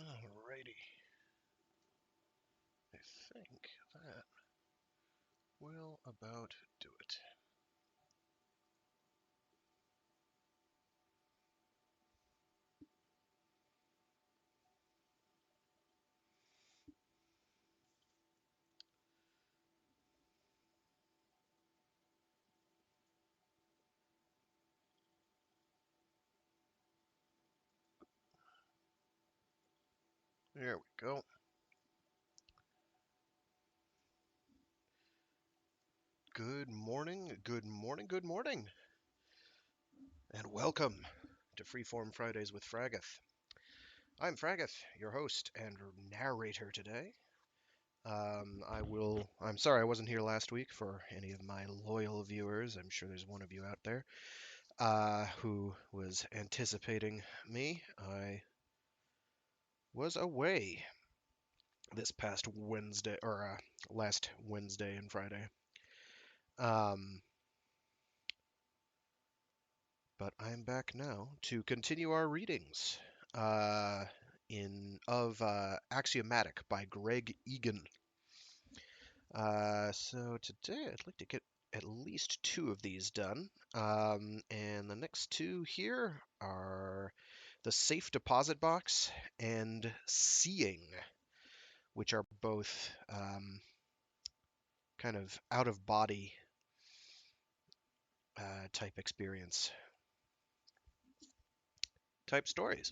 Alrighty. I think that will about do it. There we go. Good morning, good morning, good morning, and welcome to Freeform Fridays with Fragath. I'm Fragath, your host and narrator today. I'm sorry I wasn't here last week for any of my loyal viewers. I'm sure there's one of you out there who was anticipating me. I was away this past Wednesday, or last Wednesday and Friday. Um, but I'm back now to continue our readings uh, in of Axiomatic by Greg Egan. So today I'd like to get at least two of these done, and the next two here are the safe deposit box and seeing, which are both kind of out of body type experience type stories.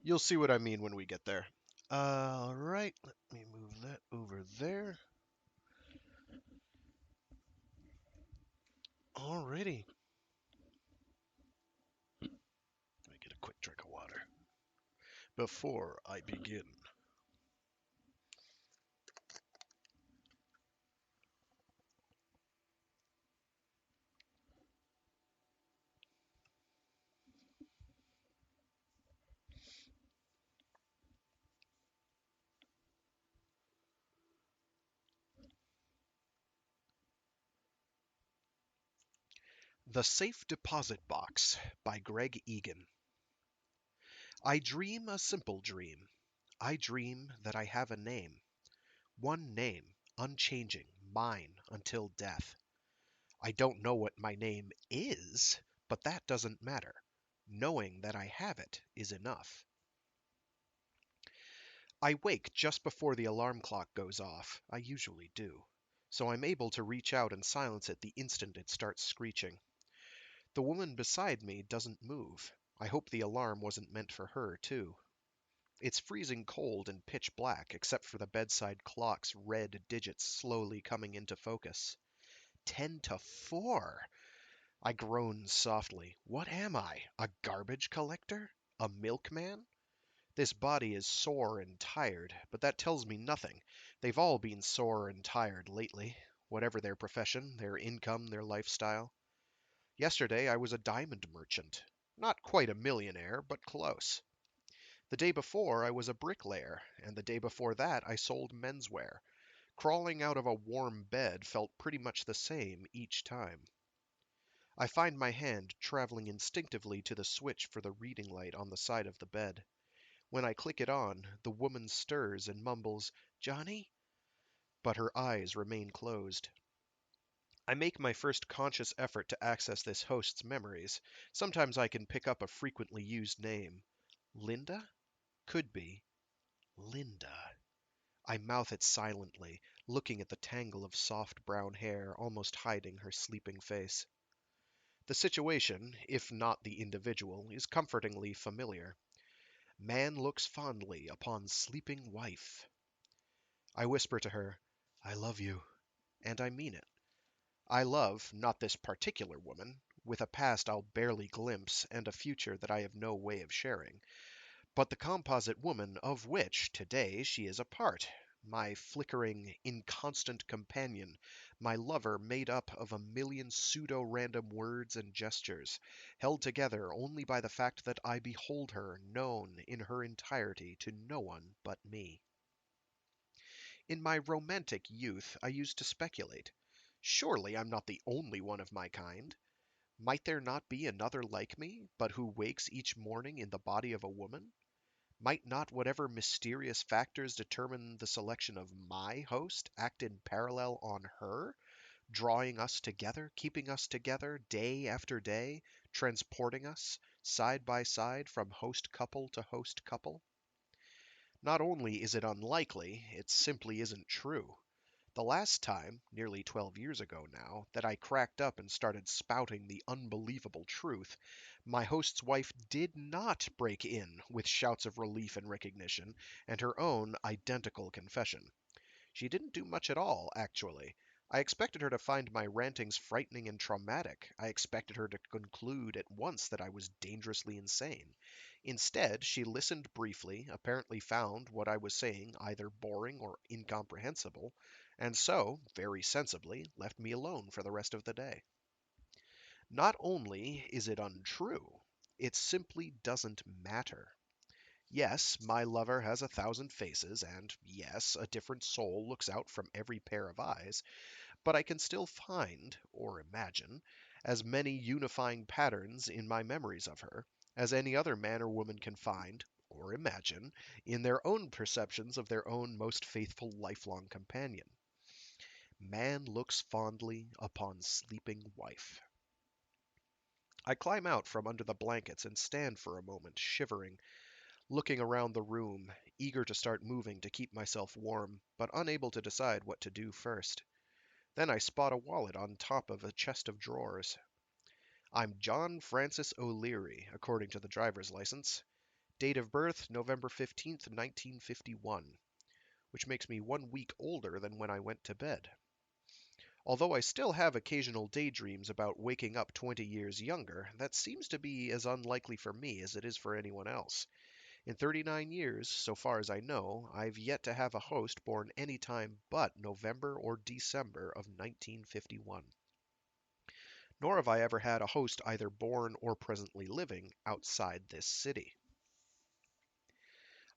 You'll see what I mean when we get there. All right, let me move that over there. Alrighty. Let me get a quick drink of water before I begin. The Safe Deposit Box by Greg Egan. I dream a simple dream. I dream that I have a name. One name, unchanging, mine until death. I don't know what my name is, but that doesn't matter. Knowing that I have it is enough. I wake just before the alarm clock goes off. I usually do. So I'm able to reach out and silence it the instant it starts screeching. The woman beside me doesn't move. I hope the alarm wasn't meant for her, too. It's freezing cold and pitch black, except for the bedside clock's red digits slowly coming into focus. 10 to 4! I groan softly. What am I? A garbage collector? A milkman? This body is sore and tired, but that tells me nothing. They've all been sore and tired lately, whatever their profession, their income, their lifestyle. Yesterday I was a diamond merchant. Not quite a millionaire, but close. The day before I was a bricklayer, and the day before that I sold menswear. Crawling out of a warm bed felt pretty much the same each time. I find my hand traveling instinctively to the switch for the reading light on the side of the bed. When I click it on, the woman stirs and mumbles, "Johnny?" But her eyes remain closed. I make my first conscious effort to access this host's memories. Sometimes I can pick up a frequently used name. Linda? Could be. Linda. I mouth it silently, looking at the tangle of soft brown hair almost hiding her sleeping face. The situation, if not the individual, is comfortingly familiar. Man looks fondly upon sleeping wife. I whisper to her, "I love you," and I mean it. I love, not this particular woman, with a past I'll barely glimpse and a future that I have no way of sharing, but the composite woman of which, today, she is a part, my flickering, inconstant companion, my lover made up of a million pseudo-random words and gestures, held together only by the fact that I behold her known in her entirety to no one but me. In my romantic youth I used to speculate. Surely I'm not the only one of my kind. Might there not be another like me, but who wakes each morning in the body of a woman? Might not whatever mysterious factors determine the selection of my host act in parallel on her, drawing us together, keeping us together day after day, transporting us side by side from host couple to host couple? Not only is it unlikely, it simply isn't true. The last time, nearly 12 years ago now, that I cracked up and started spouting the unbelievable truth, my host's wife did not break in with shouts of relief and recognition and her own identical confession. She didn't do much at all, actually. I expected her to find my rantings frightening and traumatic. I expected her to conclude at once that I was dangerously insane. Instead, she listened briefly, apparently found what I was saying either boring or incomprehensible, and so, very sensibly, left me alone for the rest of the day. Not only is it untrue, it simply doesn't matter. Yes, my lover has 1,000 faces, and yes, a different soul looks out from every pair of eyes, but I can still find, or imagine, as many unifying patterns in my memories of her as any other man or woman can find, or imagine, in their own perceptions of their own most faithful lifelong companion. Man looks fondly upon sleeping wife. I climb out from under the blankets and stand for a moment, shivering, looking around the room, eager to start moving to keep myself warm, but unable to decide what to do first. Then I spot a wallet on top of a chest of drawers. I'm John Francis O'Leary, according to the driver's license. Date of birth, November 15th, 1951, which makes me 1 week older than when I went to bed. Although I still have occasional daydreams about waking up 20 years younger, that seems to be as unlikely for me as it is for anyone else. In 39 years, so far as I know, I've yet to have a host born any time but November or December of 1951. Nor have I ever had a host either born or presently living outside this city.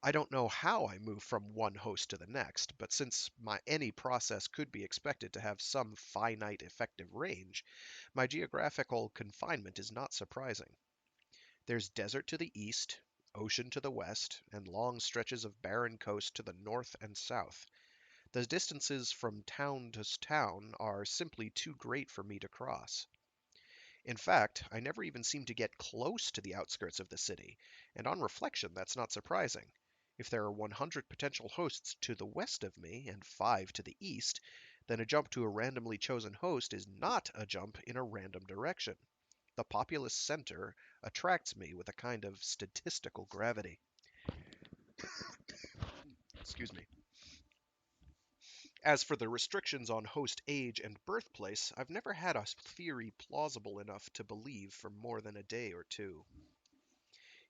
I don't know how I move from one host to the next, but since any process could be expected to have some finite effective range, my geographical confinement is not surprising. There's desert to the east, ocean to the west, and long stretches of barren coast to the north and south. The distances from town to town are simply too great for me to cross. In fact, I never even seem to get close to the outskirts of the city, and on reflection, that's not surprising. If there are 100 potential hosts to the west of me and 5 to the east, then a jump to a randomly chosen host is not a jump in a random direction. The populous center attracts me with a kind of statistical gravity. Excuse me. As for the restrictions on host age and birthplace, I've never had a theory plausible enough to believe for more than a day or two.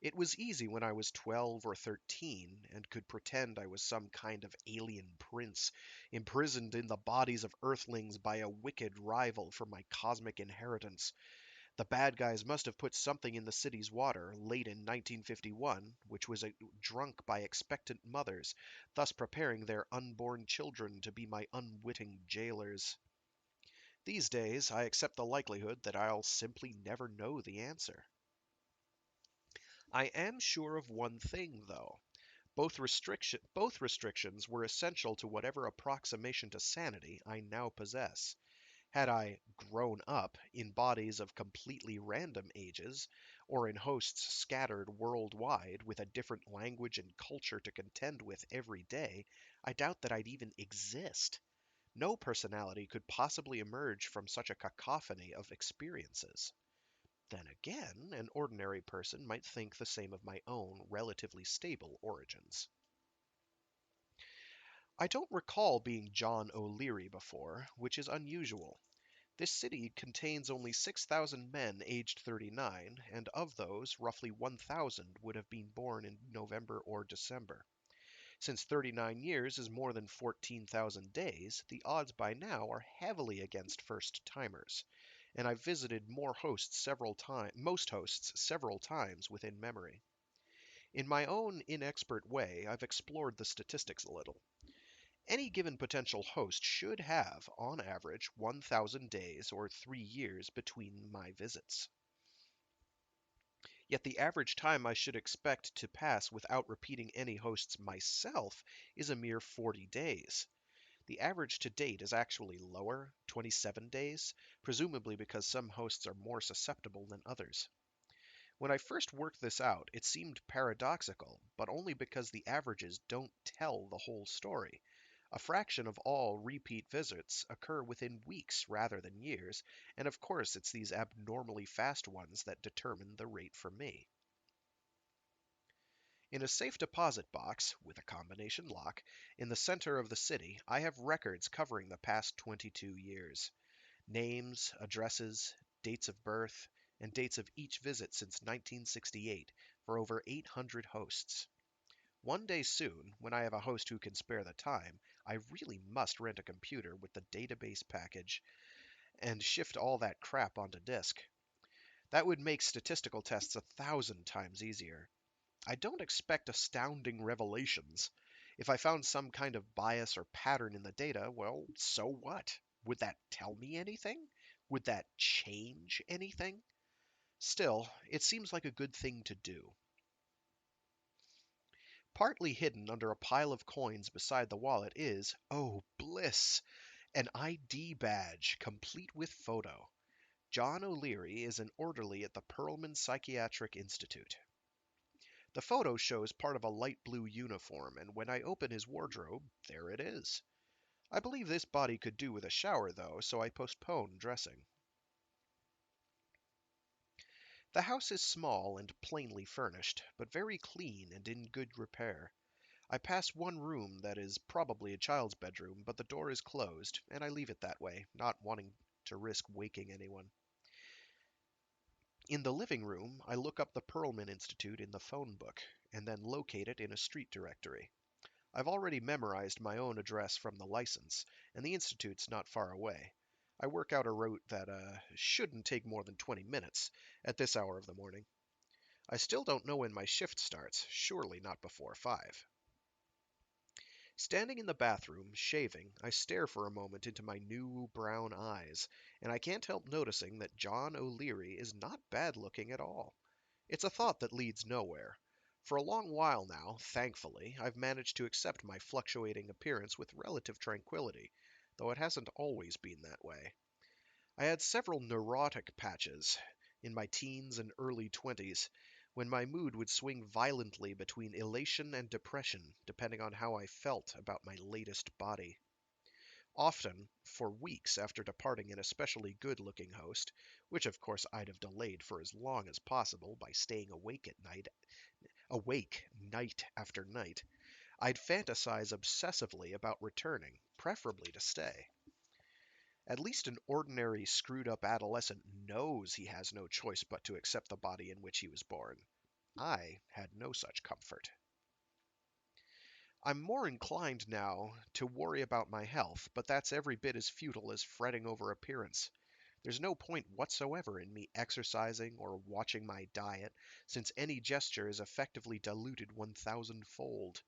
It was easy when I was 12 or 13 and could pretend I was some kind of alien prince, imprisoned in the bodies of earthlings by a wicked rival for my cosmic inheritance. The bad guys must have put something in the city's water late in 1951, which was drunk by expectant mothers, thus preparing their unborn children to be my unwitting jailers. These days, I accept the likelihood that I'll simply never know the answer. I am sure of one thing, though. Both restrictions were essential to whatever approximation to sanity I now possess. Had I grown up in bodies of completely random ages, or in hosts scattered worldwide with a different language and culture to contend with every day, I doubt that I'd even exist. No personality could possibly emerge from such a cacophony of experiences. Then again, an ordinary person might think the same of my own relatively stable origins. I don't recall being John O'Leary before, which is unusual. This city contains only 6,000 men aged 39, and of those, roughly 1,000 would have been born in November or December. Since 39 years is more than 14,000 days, the odds by now are heavily against first-timers, and I've visited most hosts several times within memory. In my own inexpert way, I've explored the statistics a little. Any given potential host should have, on average, 1,000 days or 3 years between my visits. Yet the average time I should expect to pass without repeating any hosts myself is a mere 40 days. The average to date is actually lower, 27 days, presumably because some hosts are more susceptible than others. When I first worked this out, it seemed paradoxical, but only because the averages don't tell the whole story. A fraction of all repeat visits occur within weeks rather than years, and of course it's these abnormally fast ones that determine the rate for me. In a safe deposit box, with a combination lock, in the center of the city, I have records covering the past 22 years. Names, addresses, dates of birth, and dates of each visit since 1968 for over 800 hosts. One day soon, when I have a host who can spare the time, I really must rent a computer with the database package and shift all that crap onto disk. That would make statistical tests 1,000 times easier. I don't expect astounding revelations. If I found some kind of bias or pattern in the data, well, so what? Would that tell me anything? Would that change anything? Still, it seems like a good thing to do. Partly hidden under a pile of coins beside the wallet is, oh bliss, an ID badge complete with photo. John O'Leary is an orderly at the Perlman Psychiatric Institute. The photo shows part of a light blue uniform, and when I open his wardrobe, there it is. I believe this body could do with a shower, though, so I postpone dressing. The house is small and plainly furnished, but very clean and in good repair. I pass one room that is probably a child's bedroom, but the door is closed, and I leave it that way, not wanting to risk waking anyone. In the living room, I look up the Perlman Institute in the phone book, and then locate it in a street directory. I've already memorized my own address from the license, and the institute's not far away. I work out a route that shouldn't take more than 20 minutes at this hour of the morning. I still don't know when my shift starts, surely not before 5. Standing in the bathroom, shaving, I stare for a moment into my new brown eyes, and I can't help noticing that John O'Leary is not bad looking at all. It's a thought that leads nowhere. For a long while now, thankfully, I've managed to accept my fluctuating appearance with relative tranquility, though it hasn't always been that way. I had several neurotic patches in my teens and early 20s, when my mood would swing violently between elation and depression, depending on how I felt about my latest body. Often, for weeks after departing an especially good-looking host, which of course I'd have delayed for as long as possible by staying awake night after night, I'd fantasize obsessively about returning, preferably to stay. At least an ordinary screwed up adolescent knows he has no choice but to accept the body in which he was born. I had no such comfort. I'm more inclined now to worry about my health, but that's every bit as futile as fretting over appearance. There's no point whatsoever in me exercising or watching my diet, since any gesture is effectively diluted 1,000-fold.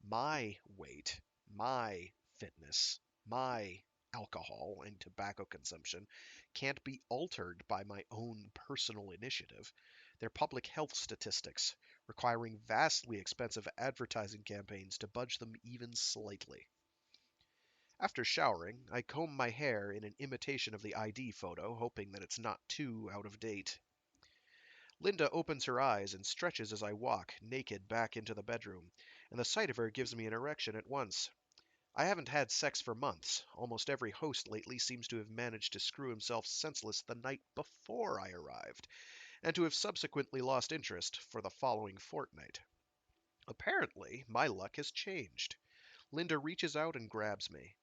My weight, my fitness, my alcohol and tobacco consumption can't be altered by my own personal initiative. They're public health statistics, requiring vastly expensive advertising campaigns to budge them even slightly. After showering, I comb my hair in an imitation of the ID photo, hoping that it's not too out of date. Linda opens her eyes and stretches as I walk, naked, back into the bedroom, and the sight of her gives me an erection at once. I haven't had sex for months. Almost every host lately seems to have managed to screw himself senseless the night before I arrived, and to have subsequently lost interest for the following fortnight. Apparently, my luck has changed. Linda reaches out and grabs me.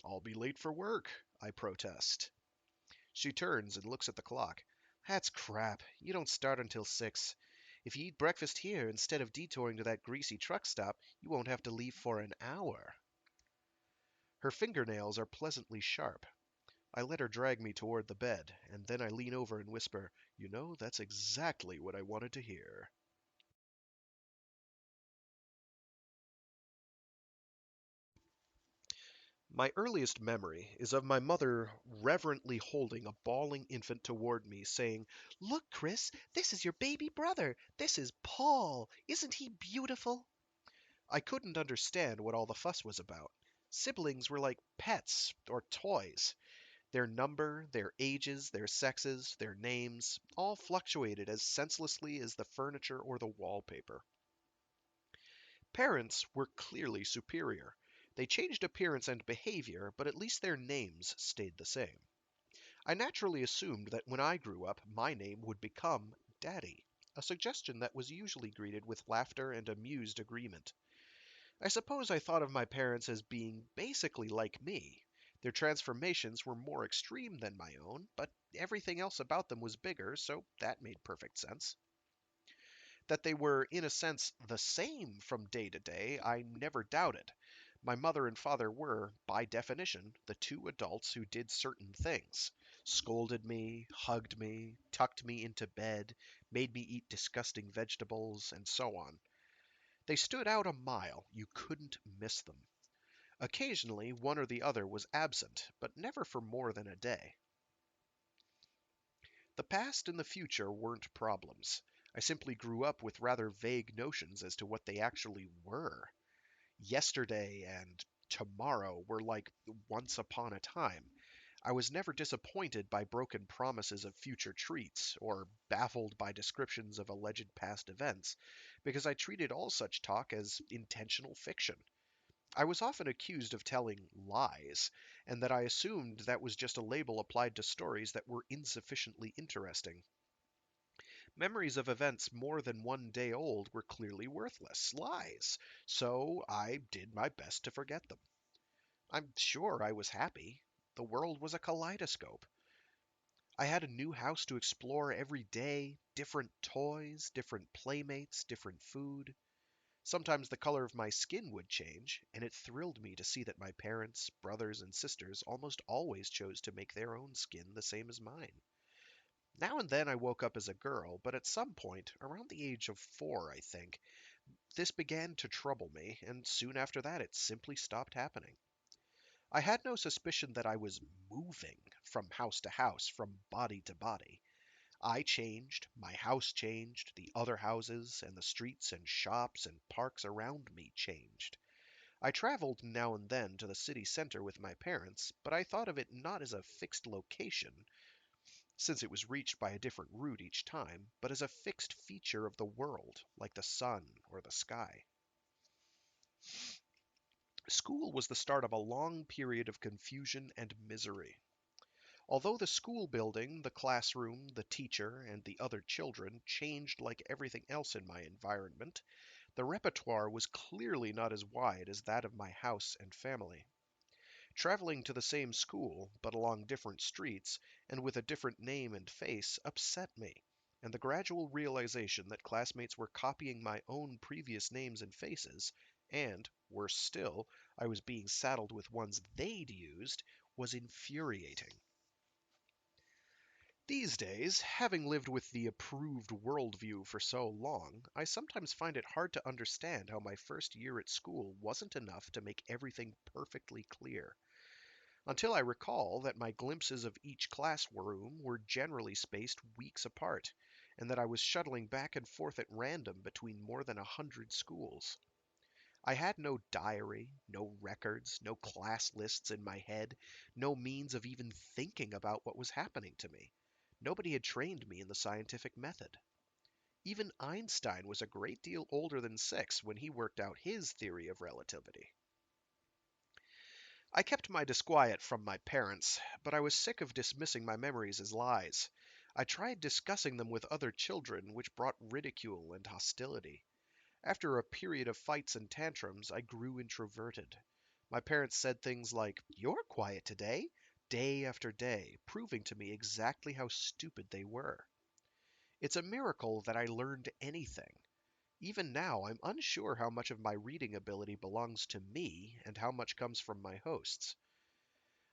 "I'll be late for work," I protest. She turns and looks at the clock. "That's crap. You don't start until 6. If you eat breakfast here instead of detouring to that greasy truck stop, you won't have to leave for an hour." Her fingernails are pleasantly sharp. I let her drag me toward the bed, and then I lean over and whisper, "You know, that's exactly what I wanted to hear." My earliest memory is of my mother reverently holding a bawling infant toward me, saying, "Look, Chris, this is your baby brother. This is Paul. Isn't he beautiful?" I couldn't understand what all the fuss was about. Siblings were like pets or toys. Their number, their ages, their sexes, their names, all fluctuated as senselessly as the furniture or the wallpaper. Parents were clearly superior. They changed appearance and behavior, but at least their names stayed the same. I naturally assumed that when I grew up, my name would become Daddy, a suggestion that was usually greeted with laughter and amused agreement. I suppose I thought of my parents as being basically like me. Their transformations were more extreme than my own, but everything else about them was bigger, so that made perfect sense. That they were, in a sense, the same from day to day, I never doubted. My mother and father were, by definition, the two adults who did certain things: scolded me, hugged me, tucked me into bed, made me eat disgusting vegetables, and so on. They stood out a mile. You couldn't miss them. Occasionally, one or the other was absent, but never for more than a day. The past and the future weren't problems. I simply grew up with rather vague notions as to what they actually were. Yesterday and tomorrow were like once upon a time. I was never disappointed by broken promises of future treats, or baffled by descriptions of alleged past events, because I treated all such talk as intentional fiction. I was often accused of telling lies, and that I assumed that was just a label applied to stories that were insufficiently interesting. Memories of events more than one day old were clearly worthless lies, so I did my best to forget them. I'm sure I was happy. The world was a kaleidoscope. I had a new house to explore every day, different toys, different playmates, different food. Sometimes the color of my skin would change, and it thrilled me to see that my parents, brothers, and sisters almost always chose to make their own skin the same as mine. Now and then I woke up as a girl, but at some point, around the age of 4, I think, this began to trouble me, and soon after that it simply stopped happening. I had no suspicion that I was moving from house to house, from body to body. I changed, my house changed, the other houses, and the streets and shops and parks around me changed. I traveled now and then to the city center with my parents, but I thought of it not as a fixed location, since it was reached by a different route each time, but as a fixed feature of the world, like the sun or the sky. School was the start of a long period of confusion and misery. Although the school building, the classroom, the teacher, and the other children changed like everything else in my environment, the repertoire was clearly not as wide as that of my house and family. Traveling to the same school, but along different streets, and with a different name and face, upset me, and the gradual realization that classmates were copying my own previous names and faces, and, worse still, I was being saddled with ones they'd used, was infuriating. These days, having lived with the approved worldview for so long, I sometimes find it hard to understand how my first year at school wasn't enough to make everything perfectly clear. Until I recall that my glimpses of each classroom were generally spaced weeks apart, and that I was shuttling back and forth at random between more than 100 schools. I had no diary, no records, no class lists in my head, no means of even thinking about what was happening to me. Nobody had trained me in the scientific method. Even Einstein was a great deal older than 6 when he worked out his theory of relativity. I kept my disquiet from my parents, but I was sick of dismissing my memories as lies. I tried discussing them with other children, which brought ridicule and hostility. After a period of fights and tantrums, I grew introverted. My parents said things like, "You're quiet today," day after day, proving to me exactly how stupid they were. It's a miracle that I learned anything. Even now, I'm unsure how much of my reading ability belongs to me and how much comes from my hosts.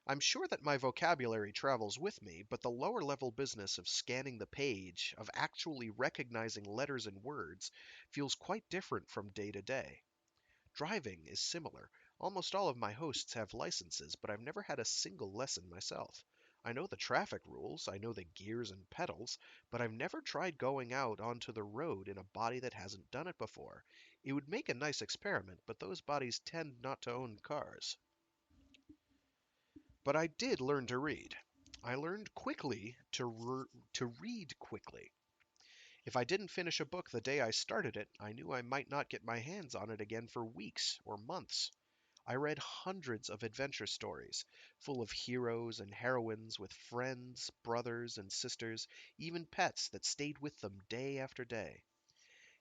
I'm sure that my vocabulary travels with me, but the lower level business of scanning the page, of actually recognizing letters and words, feels quite different from day to day. Driving is similar. Almost all of my hosts have licenses, but I've never had a single lesson myself. I know the traffic rules, I know the gears and pedals, but I've never tried going out onto the road in a body that hasn't done it before. It would make a nice experiment, but those bodies tend not to own cars. But I did learn to read. I learned quickly to read quickly. If I didn't finish a book the day I started it, I knew I might not get my hands on it again for weeks or months. I read hundreds of adventure stories, full of heroes and heroines with friends, brothers, and sisters, even pets that stayed with them day after day.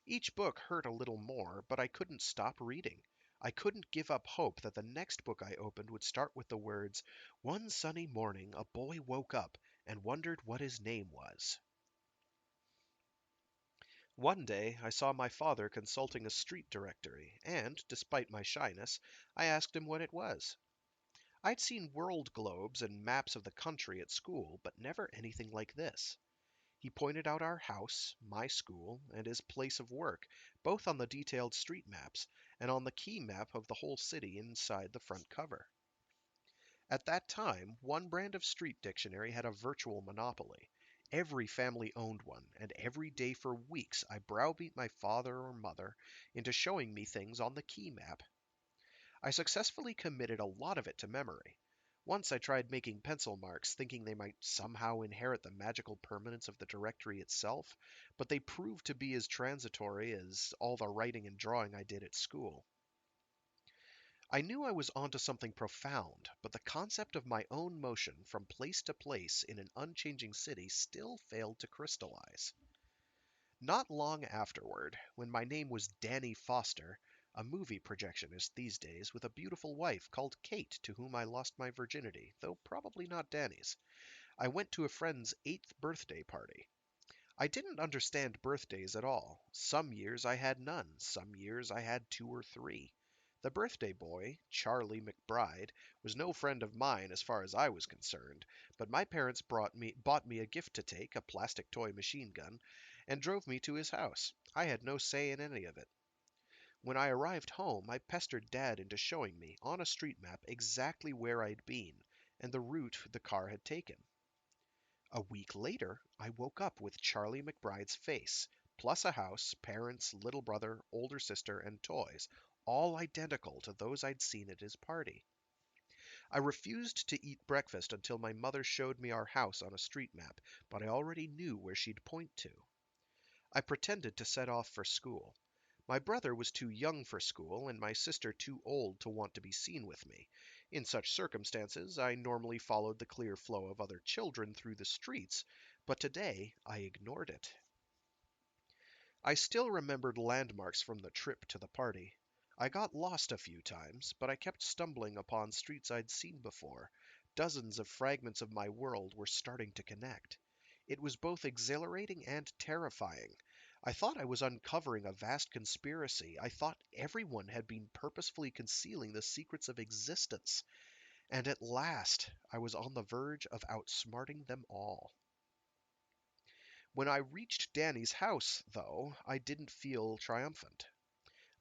Each book hurt a little more, but I couldn't stop reading. I couldn't give up hope that the next book I opened would start with the words, "One sunny morning a boy woke up and wondered what his name was." One day I saw my father consulting a street directory, and, despite my shyness, I asked him what it was. I'd seen world globes and maps of the country at school, but never anything like this. He pointed out our house, my school, and his place of work, both on the detailed street maps and on the key map of the whole city inside the front cover. At that time, one brand of street dictionary had a virtual monopoly. Every family owned one, and every day for weeks I browbeat my father or mother into showing me things on the key map. I successfully committed a lot of it to memory. Once I tried making pencil marks, thinking they might somehow inherit the magical permanence of the directory itself, but they proved to be as transitory as all the writing and drawing I did at school. I knew I was onto something profound, but the concept of my own motion from place to place in an unchanging city still failed to crystallize. Not long afterward, when my name was Danny Foster, a movie projectionist these days with a beautiful wife called Kate to whom I lost my virginity, though probably not Danny's, I went to a friend's 8th birthday party. I didn't understand birthdays at all. Some years I had none, some years I had 2 or 3. The birthday boy, Charlie McBride, was no friend of mine as far as I was concerned, but my parents bought me a gift to take, a plastic toy machine gun, and drove me to his house. I had no say in any of it. When I arrived home, I pestered Dad into showing me, on a street map, exactly where I'd been, and the route the car had taken. A week later, I woke up with Charlie McBride's face, plus a house, parents, little brother, older sister, and toys, all identical to those I'd seen at his party. I refused to eat breakfast until my mother showed me our house on a street map, but I already knew where she'd point to. I pretended to set off for school. My brother was too young for school, and my sister too old to want to be seen with me. In such circumstances, I normally followed the clear flow of other children through the streets, but today I ignored it. I still remembered landmarks from the trip to the party. I got lost a few times, but I kept stumbling upon streets I'd seen before. Dozens of fragments of my world were starting to connect. It was both exhilarating and terrifying. I thought I was uncovering a vast conspiracy. I thought everyone had been purposefully concealing the secrets of existence. And at last, I was on the verge of outsmarting them all. When I reached Danny's house, though, I didn't feel triumphant.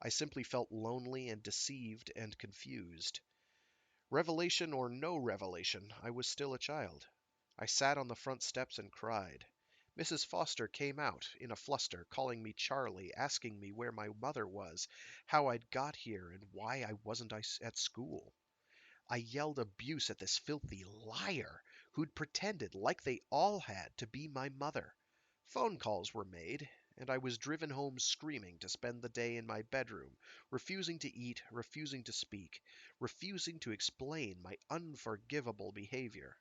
I simply felt lonely and deceived and confused. Revelation or no revelation, I was still a child. I sat on the front steps and cried. Mrs. Foster came out, in a fluster, calling me Charlie, asking me where my mother was, how I'd got here, and why I wasn't at school. I yelled abuse at this filthy liar who'd pretended, like they all had, to be my mother. Phone calls were made, and I was driven home screaming to spend the day in my bedroom, refusing to eat, refusing to speak, refusing to explain my unforgivable behavior.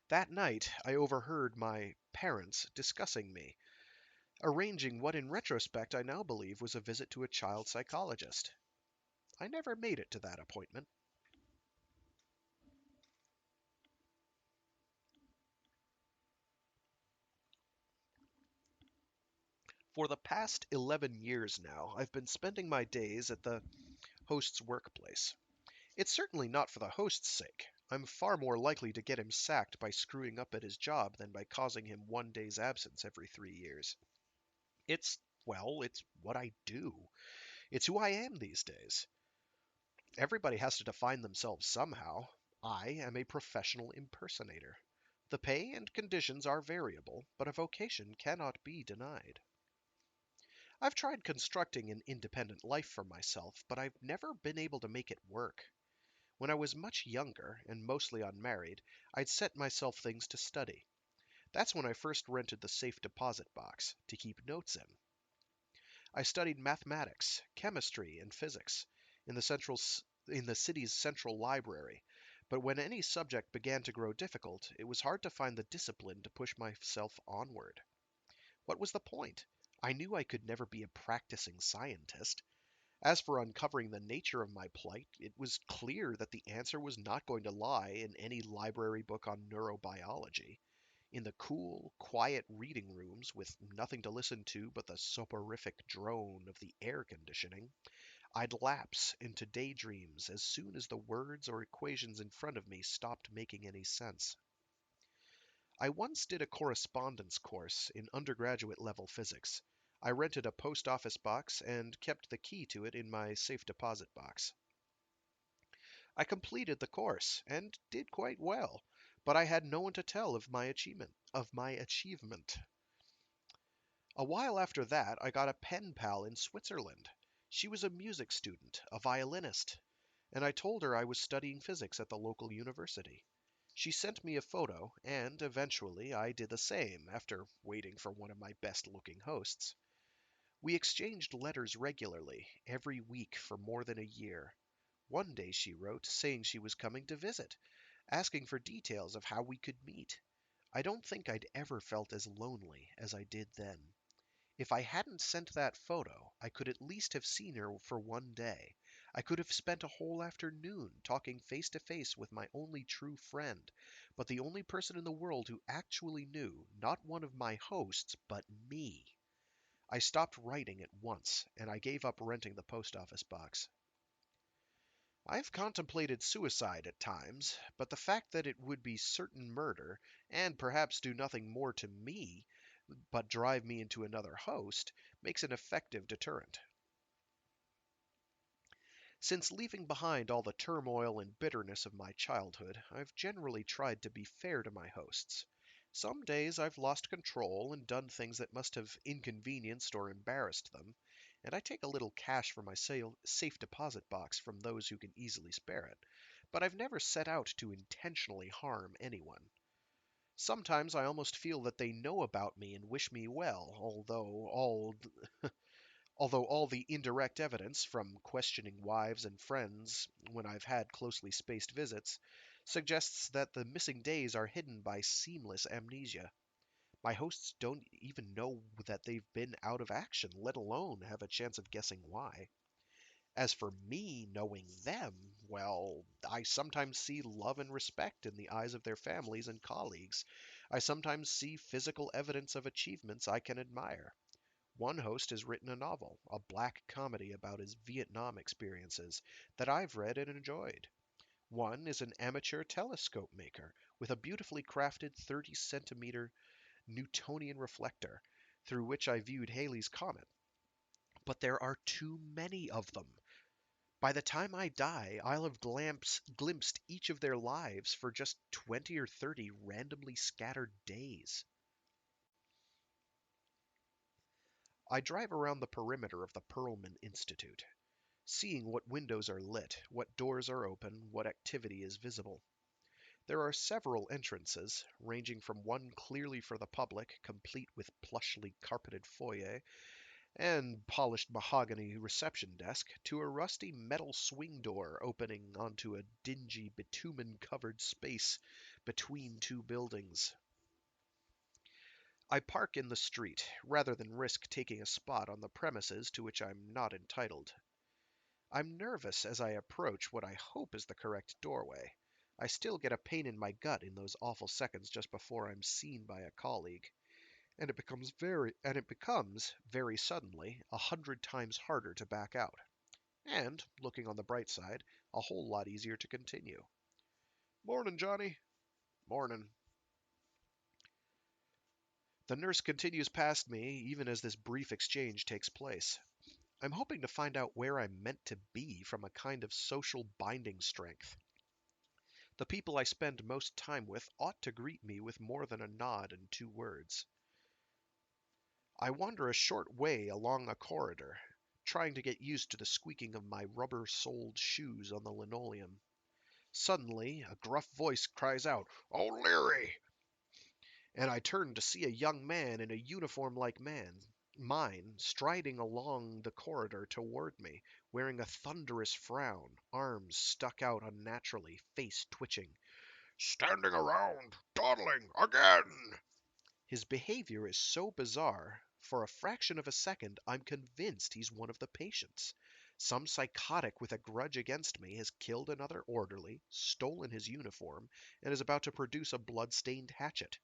That night I overheard my parents discussing me, arranging what in retrospect I now believe was a visit to a child psychologist. I never made it to that appointment. For the past 11 years now, I've been spending my days at the host's workplace. It's certainly not for the host's sake. I'm far more likely to get him sacked by screwing up at his job than by causing him 1 day's absence every 3 years. It's, well, it's what I do. It's who I am these days. Everybody has to define themselves somehow. I am a professional impersonator. The pay and conditions are variable, but a vocation cannot be denied. I've tried constructing an independent life for myself, but I've never been able to make it work. When I was much younger and mostly unmarried, I'd set myself things to study. That's when I first rented the safe deposit box to keep notes in. I studied mathematics, chemistry, and physics in in the city's central library, but when any subject began to grow difficult, it was hard to find the discipline to push myself onward. What was the point? I knew I could never be a practicing scientist. As for uncovering the nature of my plight, it was clear that the answer was not going to lie in any library book on neurobiology. In the cool, quiet reading rooms, with nothing to listen to but the soporific drone of the air conditioning, I'd lapse into daydreams as soon as the words or equations in front of me stopped making any sense. I once did a correspondence course in undergraduate level physics. I rented a post office box and kept the key to it in my safe deposit box. I completed the course and did quite well, but I had no one to tell of my achievement. A while after that, I got a pen pal in Switzerland. She was a music student, a violinist, and I told her I was studying physics at the local university. She sent me a photo, and eventually I did the same after waiting for one of my best looking hosts. We exchanged letters regularly, every week for more than a year. One day she wrote, saying she was coming to visit, asking for details of how we could meet. I don't think I'd ever felt as lonely as I did then. If I hadn't sent that photo, I could at least have seen her for one day. I could have spent a whole afternoon talking face to face with my only true friend, but the only person in the world who actually knew, not one of my hosts, but me. I stopped writing at once, and I gave up renting the post office box. I've contemplated suicide at times, but the fact that it would be certain murder, and perhaps do nothing more to me but drive me into another host, makes an effective deterrent. Since leaving behind all the turmoil and bitterness of my childhood, I've generally tried to be fair to my hosts. Some days I've lost control and done things that must have inconvenienced or embarrassed them, and I take a little cash for my safe deposit box from those who can easily spare it, but I've never set out to intentionally harm anyone. Sometimes I almost feel that they know about me and wish me well, although all the indirect evidence, from questioning wives and friends when I've had closely spaced visits, suggests that the missing days are hidden by seamless amnesia. My hosts don't even know that they've been out of action, let alone have a chance of guessing why. As for me knowing them, well, I sometimes see love and respect in the eyes of their families and colleagues. I sometimes see physical evidence of achievements I can admire. One host has written a novel, a black comedy about his Vietnam experiences, that I've read and enjoyed. One is an amateur telescope maker with a beautifully crafted 30 centimeter Newtonian reflector, through which I viewed Halley's Comet. But there are too many of them. By the time I die, I'll have glimpsed each of their lives for just 20 or 30 randomly scattered days. I drive around the perimeter of the Perlman Institute, seeing what windows are lit, what doors are open, what activity is visible. There are several entrances, ranging from one clearly for the public, complete with plushly carpeted foyer and polished mahogany reception desk, to a rusty metal swing door opening onto a dingy bitumen-covered space between two buildings. I park in the street, rather than risk taking a spot on the premises to which I'm not entitled. I'm nervous as I approach what I hope is the correct doorway. I still get a pain in my gut in those awful seconds just before I'm seen by a colleague, and it becomes very suddenly 100 times harder to back out, and, looking on the bright side, a whole lot easier to continue. "Mornin', Johnny." "Mornin'." The nurse continues past me even as this brief exchange takes place. I'm hoping to find out where I'm meant to be from a kind of social binding strength. The people I spend most time with ought to greet me with more than a nod and two words. I wander a short way along a corridor, trying to get used to the squeaking of my rubber-soled shoes on the linoleum. Suddenly, a gruff voice cries out, "O'Leary!" And I turn to see a young man in a uniform like mine, striding along the corridor toward me, wearing a thunderous frown, arms stuck out unnaturally, face twitching. "Standing around, dawdling, again!" His behavior is so bizarre, for a fraction of a second I'm convinced he's one of the patients. Some psychotic with a grudge against me has killed another orderly, stolen his uniform, and is about to produce a blood-stained hatchet.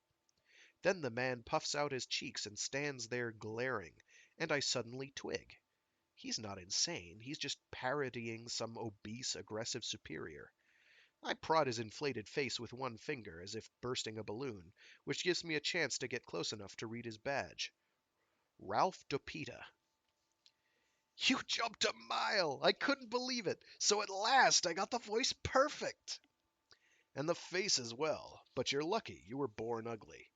Then the man puffs out his cheeks and stands there glaring, and I suddenly twig. He's not insane, he's just parodying some obese, aggressive superior. I prod his inflated face with one finger, as if bursting a balloon, which gives me a chance to get close enough to read his badge. Ralph Dopita. You jumped a mile! I couldn't believe it! So at last I got the voice perfect! And the face as well, but you're lucky you were born ugly.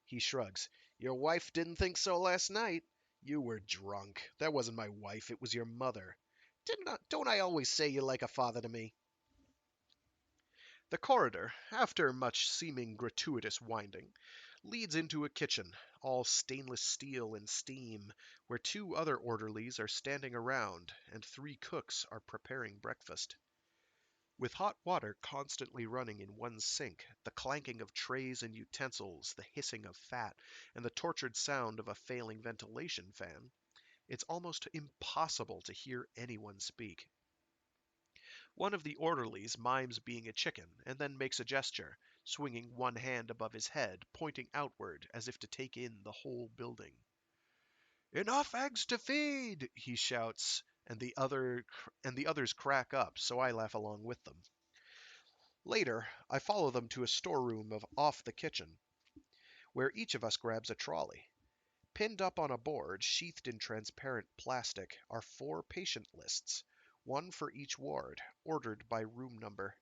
He shrugs. Your wife didn't think so last night. You were drunk. That wasn't my wife, it was your mother. Don't I always say you're like a father to me? The corridor, after much seeming gratuitous winding, leads into a kitchen, all stainless steel and steam, where two other orderlies are standing around and three cooks are preparing breakfast. With hot water constantly running in one sink, the clanking of trays and utensils, the hissing of fat, and the tortured sound of a failing ventilation fan, it's almost impossible to hear anyone speak. One of the orderlies mimes being a chicken, and then makes a gesture, swinging one hand above his head, pointing outward as if to take in the whole building. "Enough eggs to feed!" he shouts, and the others crack up, so I laugh along with them. Later, I follow them to a storeroom off the kitchen, where each of us grabs a trolley. Pinned up on a board, sheathed in transparent plastic, are 4 patient lists, one for each ward, ordered by room number.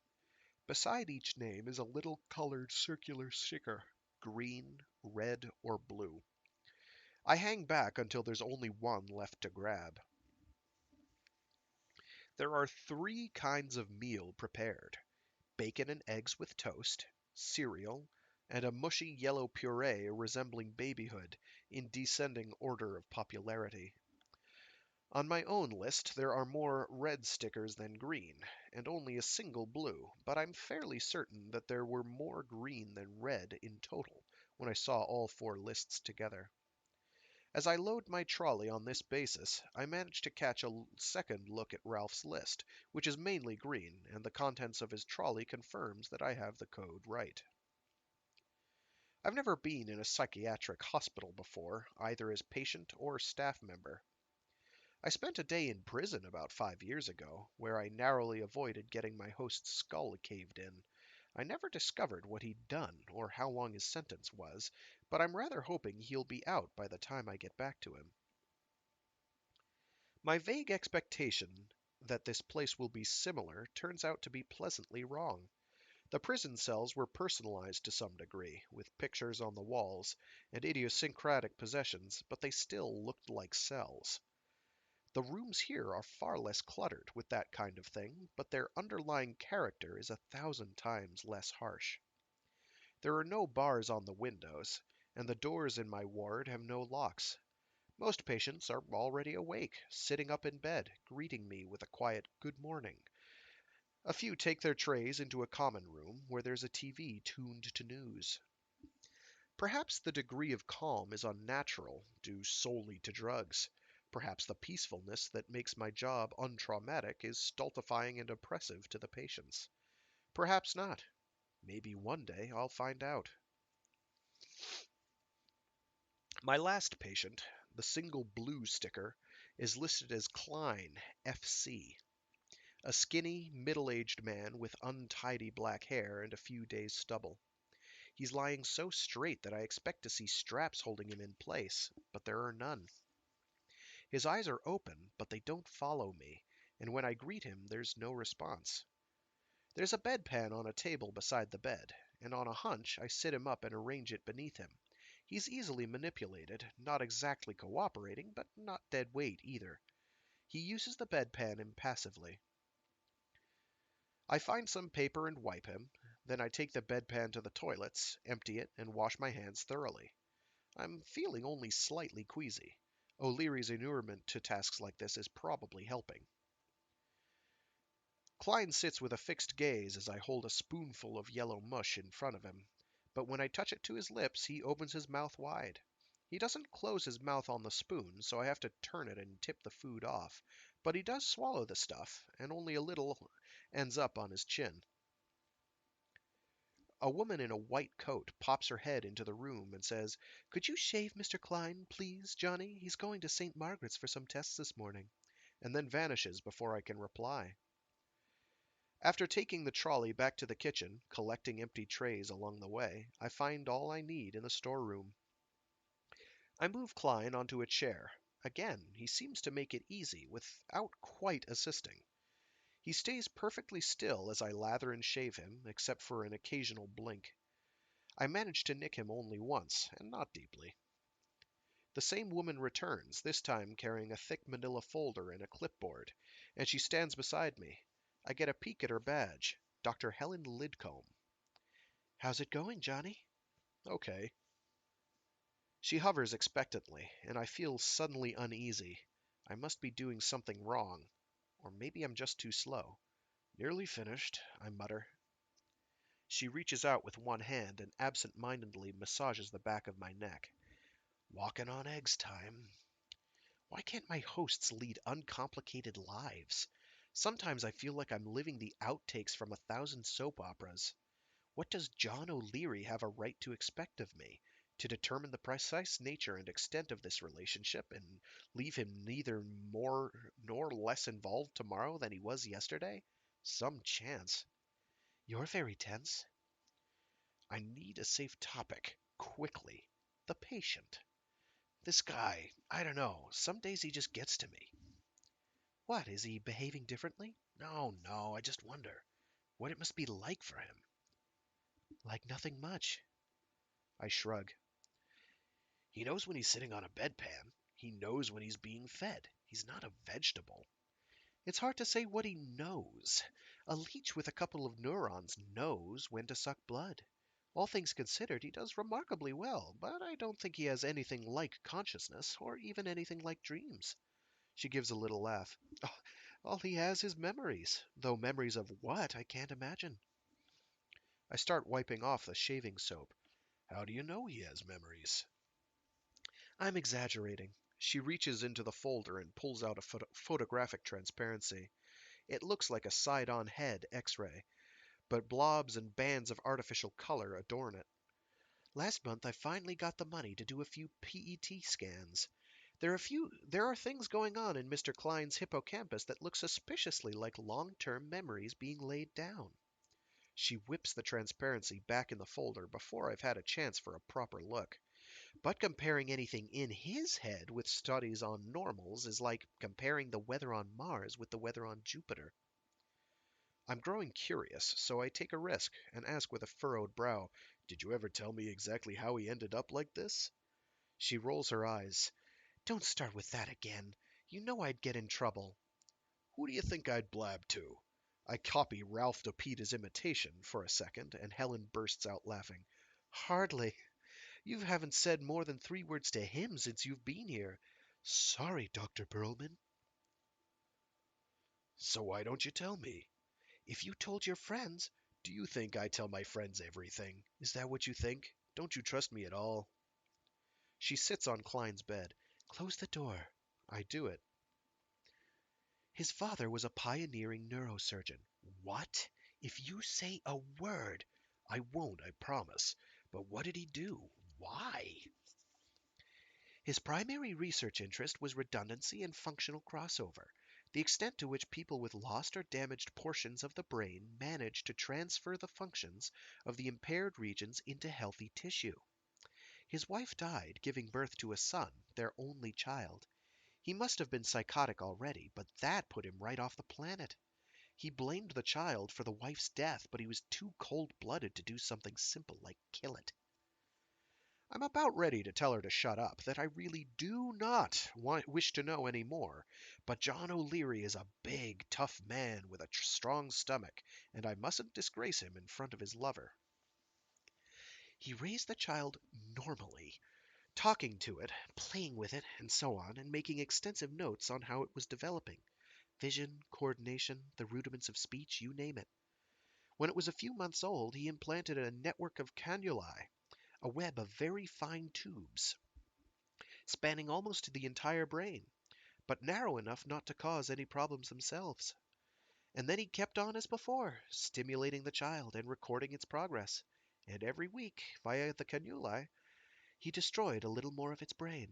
Beside each name is a little colored circular sticker, green, red, or blue. I hang back until there's only one left to grab. There are 3 kinds of meal prepared: bacon and eggs with toast, cereal, and a mushy yellow puree resembling babyhood, in descending order of popularity. On my own list there are more red stickers than green, and only a single blue, but I'm fairly certain that there were more green than red in total when I saw all 4 lists together. As I load my trolley on this basis, I manage to catch a second look at Ralph's list, which is mainly green, and the contents of his trolley confirms that I have the code right. I've never been in a psychiatric hospital before, either as patient or staff member. I spent a day in prison about 5 years ago, where I narrowly avoided getting my host's skull caved in. I never discovered what he'd done or how long his sentence was, but I'm rather hoping he'll be out by the time I get back to him. My vague expectation that this place will be similar turns out to be pleasantly wrong. The prison cells were personalized to some degree, with pictures on the walls and idiosyncratic possessions, but they still looked like cells. The rooms here are far less cluttered with that kind of thing, but their underlying character is 1,000 times less harsh. There are no bars on the windows, and the doors in my ward have no locks. Most patients are already awake, sitting up in bed, greeting me with a quiet "good morning." A few take their trays into a common room, where there's a TV tuned to news. Perhaps the degree of calm is unnatural, due solely to drugs. Perhaps the peacefulness that makes my job untraumatic is stultifying and oppressive to the patients. Perhaps not. Maybe one day I'll find out. My last patient, the single blue sticker, is listed as Klein, FC. A skinny, middle-aged man with untidy black hair and a few days' stubble. He's lying so straight that I expect to see straps holding him in place, but there are none. His eyes are open, but they don't follow me, and when I greet him, there's no response. There's a bedpan on a table beside the bed, and on a hunch I sit him up and arrange it beneath him. He's easily manipulated, not exactly cooperating, but not dead weight either. He uses the bedpan impassively. I find some paper and wipe him, then I take the bedpan to the toilets, empty it, and wash my hands thoroughly. I'm feeling only slightly queasy. O'Leary's inurement to tasks like this is probably helping. Klein sits with a fixed gaze as I hold a spoonful of yellow mush in front of him, but when I touch it to his lips, he opens his mouth wide. He doesn't close his mouth on the spoon, so I have to turn it and tip the food off, but he does swallow the stuff, and only a little ends up on his chin. A woman in a white coat pops her head into the room and says, "Could you shave Mr. Klein, please, Johnny? He's going to St. Margaret's for some tests this morning," and then vanishes before I can reply. After taking the trolley back to the kitchen, collecting empty trays along the way, I find all I need in the storeroom. I move Klein onto a chair. Again, he seems to make it easy, without quite assisting. He stays perfectly still as I lather and shave him, except for an occasional blink. I manage to nick him only once, and not deeply. The same woman returns, this time carrying a thick manila folder and a clipboard, and she stands beside me. I get a peek at her badge, Dr. Helen Lidcombe. "How's it going, Johnny?" "Okay." She hovers expectantly, and I feel suddenly uneasy. I must be doing something wrong, or maybe I'm just too slow. "Nearly finished," I mutter. She reaches out with one hand and absent-mindedly massages the back of my neck. "Walking on eggs time." Why can't my hosts lead uncomplicated lives? Sometimes I feel like I'm living the outtakes from 1,000 soap operas. What does John O'Leary have a right to expect of me? To determine the precise nature and extent of this relationship and leave him neither more nor less involved tomorrow than he was yesterday? Some chance. "You're very tense." I need a safe topic, quickly. The patient. "This guy, I don't know, some days he just gets to me." "What, is he behaving differently?" "No, I just wonder what it must be like for him." "Like nothing much." I shrug. "He knows when he's sitting on a bedpan. He knows when he's being fed. He's not a vegetable." "It's hard to say what he knows. A leech with a couple of neurons knows when to suck blood. All things considered, he does remarkably well, but I don't think he has anything like consciousness, or even anything like dreams." She gives a little laugh. "Oh, all he has is memories, though memories of what I can't imagine." I start wiping off the shaving soap. "How do you know he has memories?" I'm exaggerating. She reaches into the folder and pulls out a photographic transparency. It looks like a side-on head X-ray, but blobs and bands of artificial color adorn it. "Last month I finally got the money to do a few PET scans. There are things going on in Mr. Klein's hippocampus that look suspiciously like long-term memories being laid down." She whips the transparency back in the folder before I've had a chance for a proper look. "But comparing anything in his head with studies on normals is like comparing the weather on Mars with the weather on Jupiter." I'm growing curious, so I take a risk and ask with a furrowed brow, "Did you ever tell me exactly how he ended up like this?" She rolls her eyes. "Don't start with that again. You know I'd get in trouble." "Who do you think I'd blab to?" I copy Ralph Dopita's imitation for a second, and Helen bursts out laughing. "Hardly. You haven't said more than 3 words to him since you've been here. Sorry, Dr. Perlman." "So why don't you tell me?" "If you told your friends—" "Do you think I tell my friends everything? Is that what you think? Don't you trust me at all?" She sits on Klein's bed. "Close the door." I do it. "His father was a pioneering neurosurgeon." "What? "If you say a word—" I won't, I promise. But what did he do? Why?" "His primary research interest was redundancy and functional crossover, the extent to which people with lost or damaged portions of the brain manage to transfer the functions of the impaired regions into healthy tissue. His wife died, giving birth to a son, their only child. He must have been psychotic already, but that put him right off the planet. He blamed the child for the wife's death, but he was too cold-blooded to do something simple like kill it. I'm about ready to tell her to shut up, that I really do not wish to know any more, but John O'Leary is a big, tough man with a strong stomach, and I mustn't disgrace him in front of his lover. He raised the child normally, talking to it, playing with it, and so on, and making extensive notes on how it was developing. Vision, coordination, the rudiments of speech, you name it. When it was a few months old, he implanted a network of cannulae, a web of very fine tubes, spanning almost the entire brain, but narrow enough not to cause any problems themselves. And then he kept on as before, stimulating the child and recording its progress. And every week, via the cannulae, he destroyed a little more of its brain.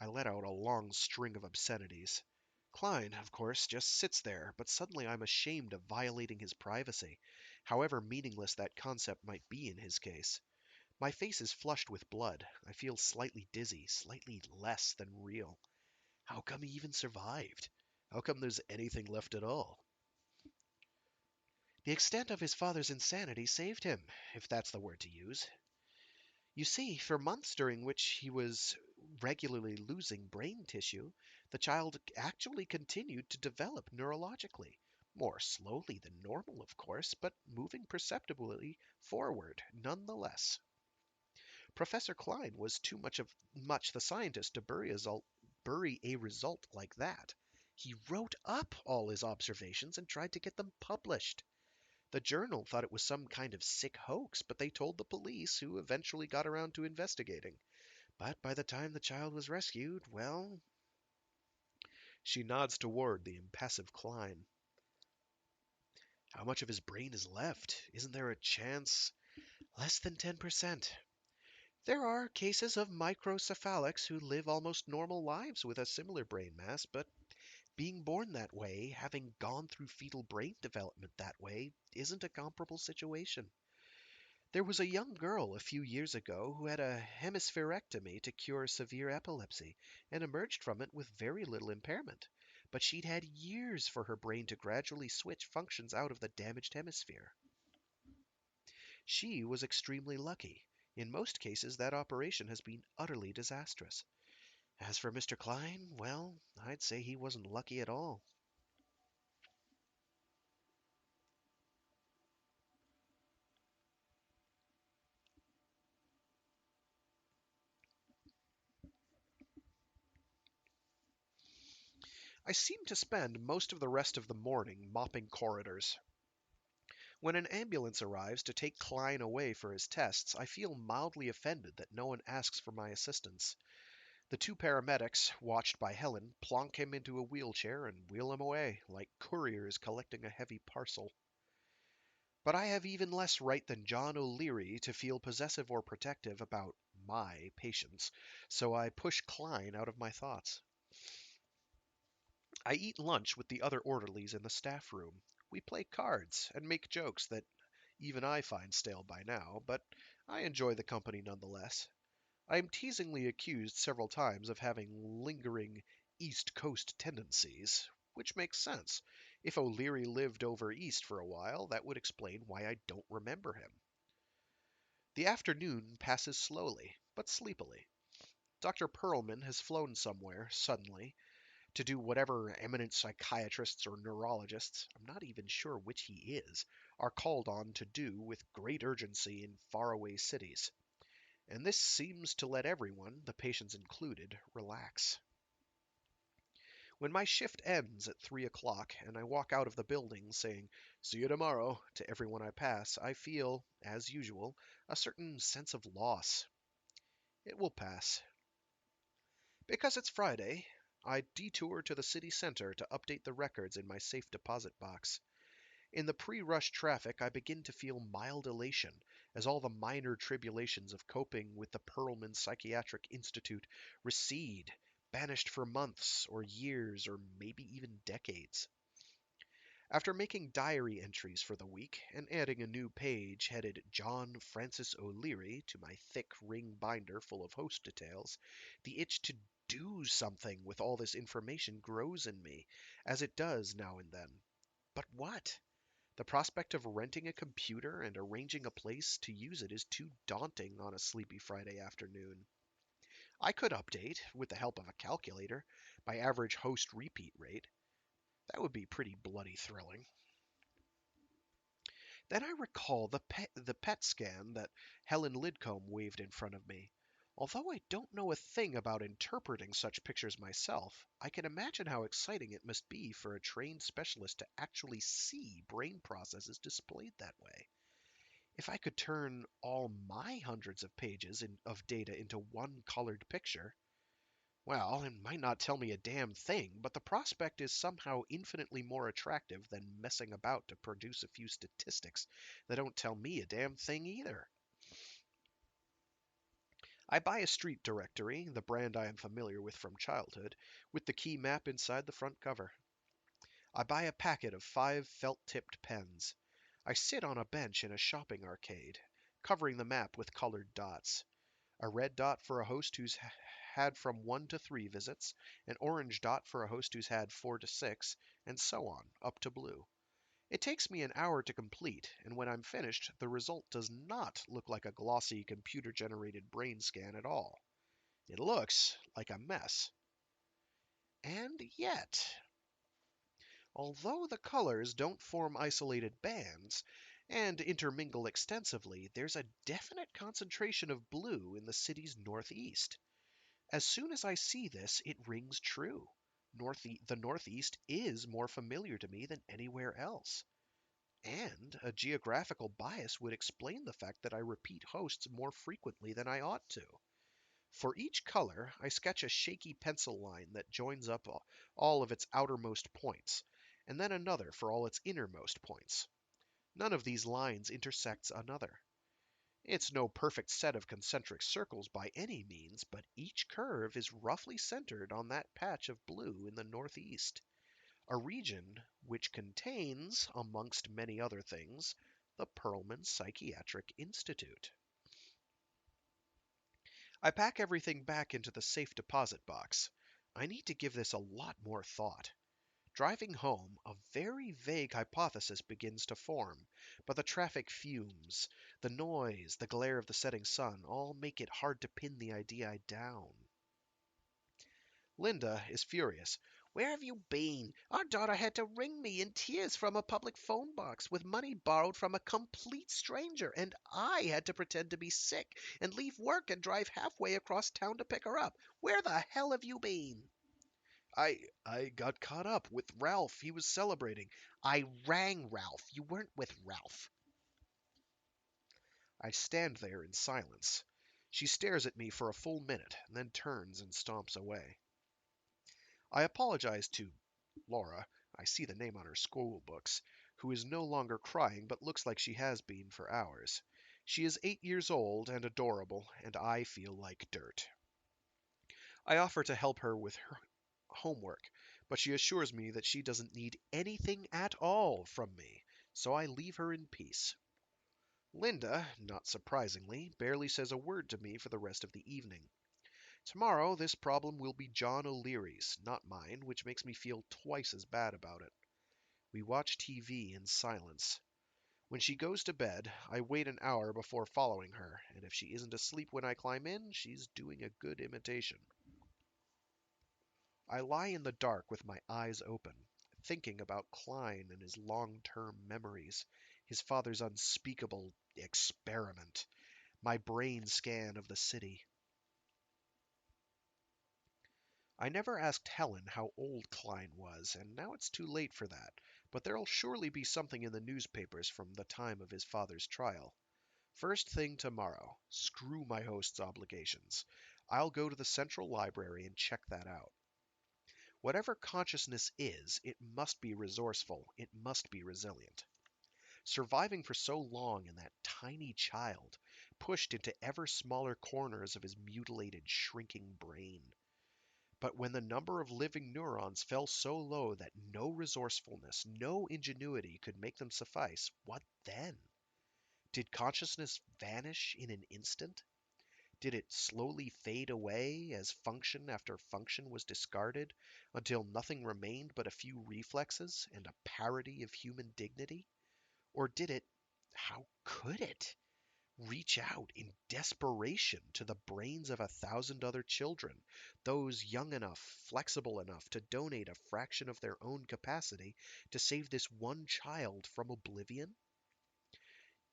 I let out a long string of obscenities. Klein, of course, just sits there, but suddenly I'm ashamed of violating his privacy, however meaningless that concept might be in his case. My face is flushed with blood. I feel slightly dizzy, slightly less than real. How come he even survived? How come there's anything left at all? The extent of his father's insanity saved him, if that's the word to use. You see, for months during which he was regularly losing brain tissue, the child actually continued to develop neurologically. More slowly than normal, of course, but moving perceptibly forward nonetheless. Professor Klein was too much the scientist to bury a result like that. He wrote up all his observations and tried to get them published. The journal thought it was some kind of sick hoax, but they told the police, who eventually got around to investigating. But by the time the child was rescued, well. She nods toward the impassive Klein. How much of his brain is left? Isn't there a chance? Less than 10%. There are cases of microcephalics who live almost normal lives with a similar brain mass, but being born that way, having gone through fetal brain development that way, isn't a comparable situation. There was a young girl a few years ago who had a hemispherectomy to cure severe epilepsy and emerged from it with very little impairment. But she'd had years for her brain to gradually switch functions out of the damaged hemisphere. She was extremely lucky. In most cases, that operation has been utterly disastrous. As for Mr. Klein, well, I'd say he wasn't lucky at all. I seem to spend most of the rest of the morning mopping corridors. When an ambulance arrives to take Klein away for his tests, I feel mildly offended that no one asks for my assistance. The two paramedics, watched by Helen, plonk him into a wheelchair and wheel him away, like couriers collecting a heavy parcel. But I have even less right than John O'Leary to feel possessive or protective about my patients, so I push Klein out of my thoughts. I eat lunch with the other orderlies in the staff room. We play cards and make jokes that even I find stale by now, but I enjoy the company nonetheless. I am teasingly accused several times of having lingering East Coast tendencies, which makes sense. If O'Leary lived over east for a while, that would explain why I don't remember him. The afternoon passes slowly, but sleepily. Dr. Perlman has flown somewhere, suddenly, to do whatever eminent psychiatrists or neurologists, I'm not even sure which he is, are called on to do with great urgency in faraway cities. And this seems to let everyone, the patients included, relax. When my shift ends at 3 o'clock and I walk out of the building saying, "See you tomorrow," to everyone I pass, I feel, as usual, a certain sense of loss. It will pass. Because it's Friday, I detour to the city center to update the records in my safe deposit box. In the pre-rush traffic, I begin to feel mild elation as all the minor tribulations of coping with the Perlman Psychiatric Institute recede, banished for months or years or maybe even decades. After making diary entries for the week and adding a new page headed John Francis O'Leary to my thick ring binder full of host details, the itch to do something with all this information grows in me, as it does now and then. But what? The prospect of renting a computer and arranging a place to use it is too daunting on a sleepy Friday afternoon. I could update, with the help of a calculator, my average host repeat rate. That would be pretty bloody thrilling. Then I recall the PET scan that Helen Lidcombe waved in front of me. Although I don't know a thing about interpreting such pictures myself, I can imagine how exciting it must be for a trained specialist to actually see brain processes displayed that way. If I could turn all my hundreds of pages of data into one colored picture, well, it might not tell me a damn thing, but the prospect is somehow infinitely more attractive than messing about to produce a few statistics that don't tell me a damn thing either. I buy a street directory, the brand I am familiar with from childhood, with the key map inside the front cover. I buy a packet of 5 felt-tipped pens. I sit on a bench in a shopping arcade, covering the map with colored dots. A red dot for a host who's had from 1 to 3 visits, an orange dot for a host who's had 4 to 6, and so on, up to blue. It takes me an hour to complete, and when I'm finished, the result does not look like a glossy computer-generated brain scan at all. It looks like a mess. And yet, although the colors don't form isolated bands and intermingle extensively, there's a definite concentration of blue in the city's northeast. As soon as I see this, it rings true. The Northeast is more familiar to me than anywhere else. And a geographical bias would explain the fact that I repeat hosts more frequently than I ought to. For each color, I sketch a shaky pencil line that joins up all of its outermost points, and then another for all its innermost points. None of these lines intersects another. It's no perfect set of concentric circles by any means, but each curve is roughly centered on that patch of blue in the northeast, a region which contains, amongst many other things, the Perlman Psychiatric Institute. I pack everything back into the safe deposit box. I need to give this a lot more thought. Driving home, a very vague hypothesis begins to form, but the traffic fumes, the noise, the glare of the setting sun all make it hard to pin the idea down. Linda is furious. "Where have you been? Our daughter had to ring me in tears from a public phone box with money borrowed from a complete stranger, and I had to pretend to be sick and leave work and drive halfway across town to pick her up. Where the hell have you been?" I got caught up with Ralph. He was celebrating. "I rang Ralph. You weren't with Ralph." I stand there in silence. She stares at me for a full minute, and then turns and stomps away. I apologize to Laura, I see the name on her school books, who is no longer crying but looks like she has been for hours. She is 8 years old and adorable, and I feel like dirt. I offer to help her with her homework, but she assures me that she doesn't need anything at all from me, so I leave her in peace. Linda, not surprisingly, barely says a word to me for the rest of the evening. Tomorrow this problem will be John O'Leary's, not mine, which makes me feel twice as bad about it. We watch TV in silence. When she goes to bed, I wait an hour before following her, and if she isn't asleep when I climb in, she's doing a good imitation. I lie in the dark with my eyes open, thinking about Klein and his long-term memories, his father's unspeakable experiment, my brain scan of the city. I never asked Helen how old Klein was, and now it's too late for that, but there'll surely be something in the newspapers from the time of his father's trial. First thing tomorrow. Screw my host's obligations. I'll go to the Central Library and check that out. Whatever consciousness is, it must be resourceful, it must be resilient. Surviving for so long in that tiny child, pushed into ever smaller corners of his mutilated, shrinking brain. But when the number of living neurons fell so low that no resourcefulness, no ingenuity could make them suffice, what then? Did consciousness vanish in an instant? Did it slowly fade away as function after function was discarded until nothing remained but a few reflexes and a parody of human dignity? Or did it, how could it, reach out in desperation to the brains of 1,000 other children, those young enough, flexible enough to donate a fraction of their own capacity to save this one child from oblivion?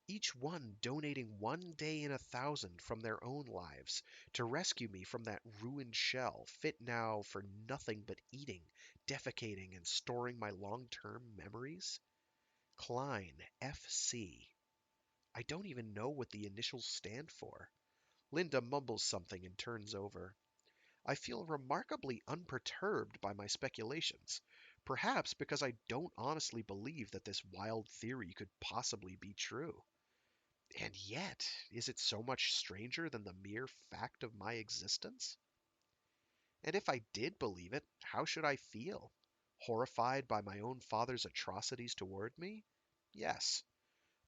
Each one donating 1 day in 1,000 from their own lives to rescue me from that ruined shell, fit now for nothing but eating, defecating, and storing my long-term memories? Klein, FC. I don't even know what the initials stand for. Linda mumbles something and turns over. I feel remarkably unperturbed by my speculations, perhaps because I don't honestly believe that this wild theory could possibly be true. And yet, is it so much stranger than the mere fact of my existence? And if I did believe it, how should I feel? Horrified by my own father's atrocities toward me? Yes.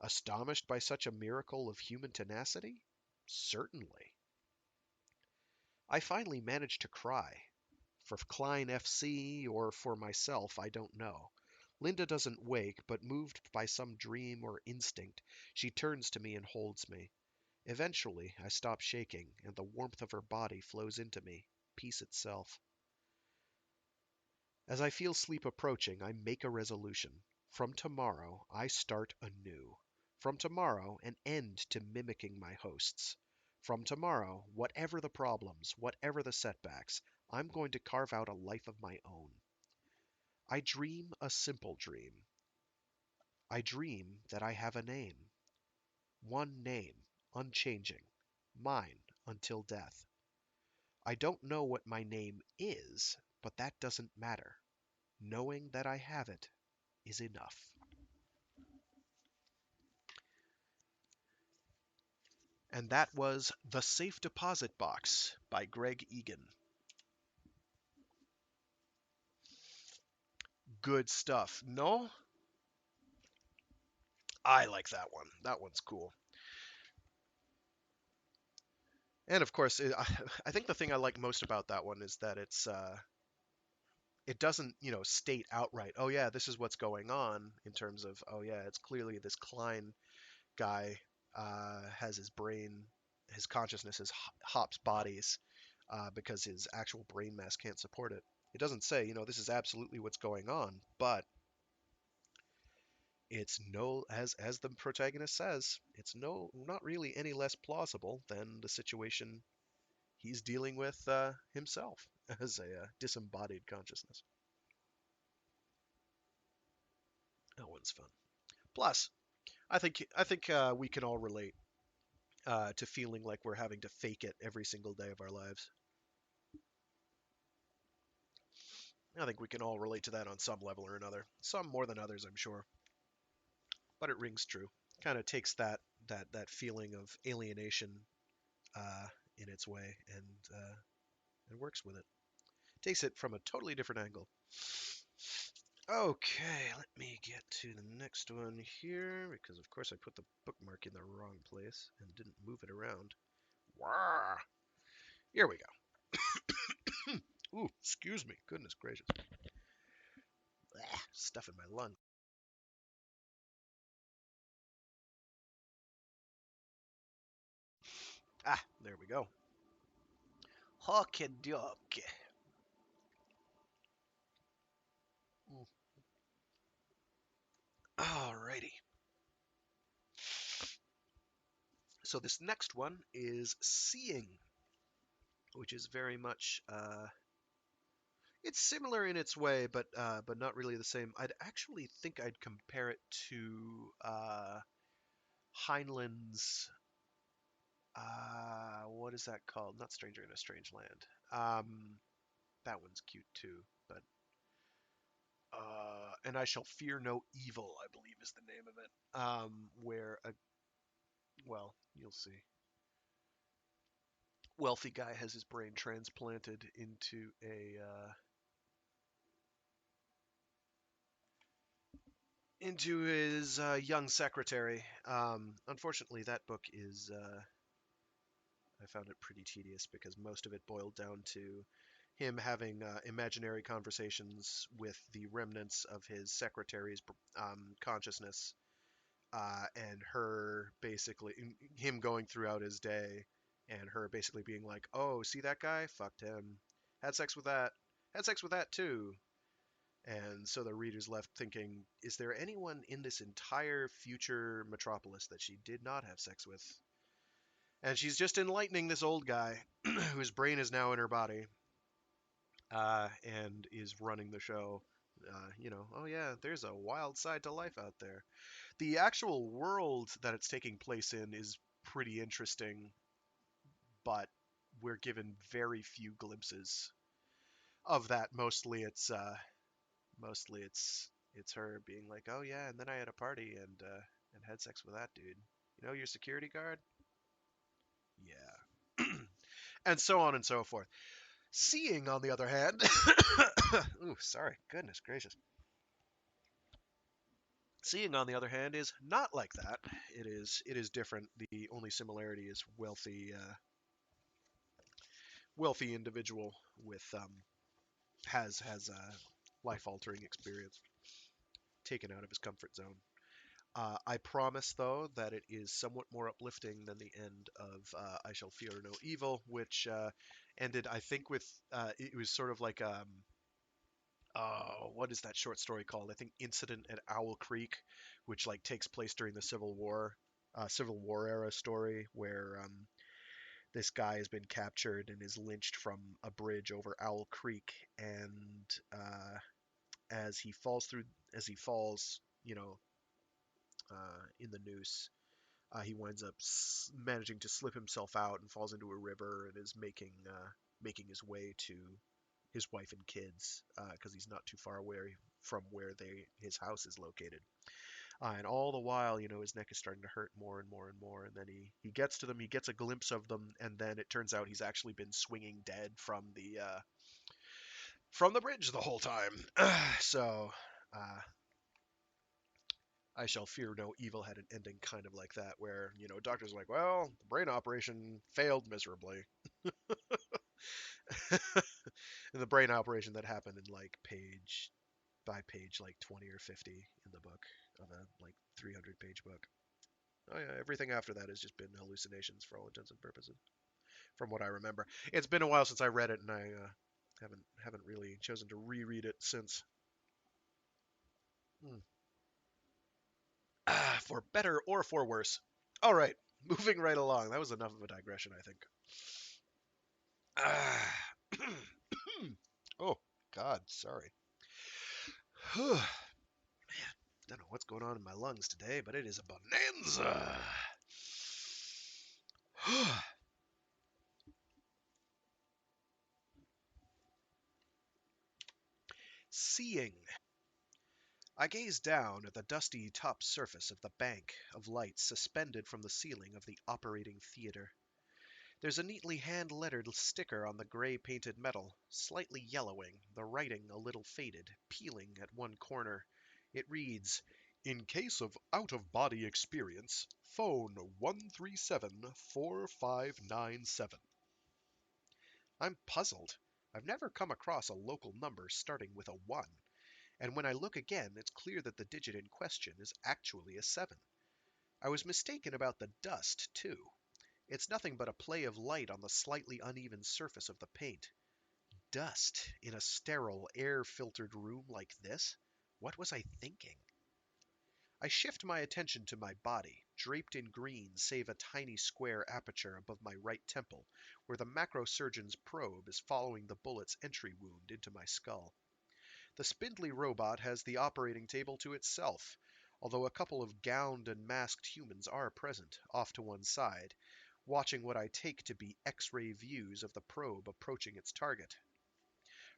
Astonished by such a miracle of human tenacity? Certainly. I finally managed to cry. For Klein FC or for myself, I don't know. Linda doesn't wake, but moved by some dream or instinct, she turns to me and holds me. Eventually, I stop shaking, and the warmth of her body flows into me, peace itself. As I feel sleep approaching, I make a resolution. From tomorrow, I start anew. From tomorrow, an end to mimicking my hosts. From tomorrow, whatever the problems, whatever the setbacks, I'm going to carve out a life of my own. I dream a simple dream. I dream that I have a name. One name, unchanging. Mine until death. I don't know what my name is, but that doesn't matter. Knowing that I have it is enough. And that was The Safe Deposit Box by Greg Egan. Good stuff. No? I like that one. That one's cool. And of course, I think the thing I like most about that one is that it doesn't, state outright, oh yeah, this is what's going on in terms of, oh yeah, it's clearly this Klein guy has his brain, his consciousness is hops bodies because his actual brain mass can't support it. It doesn't say, this is absolutely what's going on, but it's no, as the protagonist says, it's no, not really any less plausible than the situation he's dealing with himself as a disembodied consciousness. That one's fun. Plus, I think we can all relate to feeling like we're having to fake it every single day of our lives. I think we can all relate to that on some level or another. Some more than others, I'm sure, but it rings true. Kind of takes that feeling of alienation uh, in its way and works with it. Takes it from a totally different angle. Okay, let me get to the next one here because of course I put the bookmark in the wrong place and didn't move it around. Wah! Here we go. Ooh, excuse me. Goodness gracious. Blah, stuff in my lung. Ah, there we go. Hockey doke. Alrighty. So this next one is Seeing, which is very much it's similar in its way, but not really the same. I'd actually think I'd compare it to Heinlein's what is that called? Not Stranger in a Strange Land. That one's cute too, but and I Shall Fear No Evil, I believe is the name of it. Where a well, you'll see. Wealthy guy has his brain transplanted into his young secretary. Unfortunately, that book is, I found it pretty tedious because most of it boiled down to him having imaginary conversations with the remnants of his secretary's consciousness, and her basically him going throughout his day, and her basically being like, "Oh, see that guy? Fucked him. Had sex with that. Had sex with that too." And so the reader's left thinking, is there anyone in this entire future metropolis that she did not have sex with? And she's just enlightening this old guy whose brain is now in her body, and is running the show. Oh yeah, there's a wild side to life out there. The actual world that it's taking place in is pretty interesting, but we're given very few glimpses of that. Mostly it's her being like, "Oh yeah, and then I had a party and had sex with that dude. You know, your security guard? Yeah." And so on and so forth. Seeing, on the other hand, ooh, sorry, goodness gracious. Seeing, on the other hand, is not like that. It is different. The only similarity is wealthy individual with has a life altering experience taken out of his comfort zone. I promise, though, that it is somewhat more uplifting than the end of I Shall Fear No Evil, which ended, I think, with it was sort of like what is that short story called? I think Incident at Owl Creek, which like takes place during the Civil War era story where this guy has been captured and is lynched from a bridge over Owl Creek, and as he falls through, as he falls, in the noose, he winds up managing to slip himself out and falls into a river and is making his way to his wife and kids, because he's not too far away from where his house is located. And all the while, his neck is starting to hurt more and more and more. And then he gets to them. He gets a glimpse of them, and then it turns out he's actually been swinging dead from the bridge the whole time. So, uh, I Shall Fear No Evil had an ending kind of like that, where doctors are like, well, the brain operation failed miserably. And the brain operation that happened in like page by page like 20 or 50 in the book of a like 300-page book. Oh yeah, everything after that has just been hallucinations for all intents and purposes, from what I remember. It's been a while since I read it, and I haven't really chosen to reread it since. Hmm. For better or for worse. All right, moving right along. That was enough of a digression, I think. Oh God, sorry. Man, don't know what's going on in my lungs today, but it is a bonanza. Seeing. I gaze down at the dusty top surface of the bank of lights suspended from the ceiling of the operating theater. There's a neatly hand-lettered sticker on the gray-painted metal, slightly yellowing, the writing a little faded, peeling at one corner. It reads, "In case of out-of-body experience, phone 137-4597." I'm puzzled. I've never come across a local number starting with a 1, and when I look again, it's clear that the digit in question is actually a 7. I was mistaken about the dust, too. It's nothing but a play of light on the slightly uneven surface of the paint. Dust in a sterile, air-filtered room like this? What was I thinking? I shift my attention to my body, draped in green save a tiny square aperture above my right temple, where the macrosurgeon's probe is following the bullet's entry wound into my skull. The spindly robot has the operating table to itself, although a couple of gowned and masked humans are present, off to one side, watching what I take to be X-ray views of the probe approaching its target.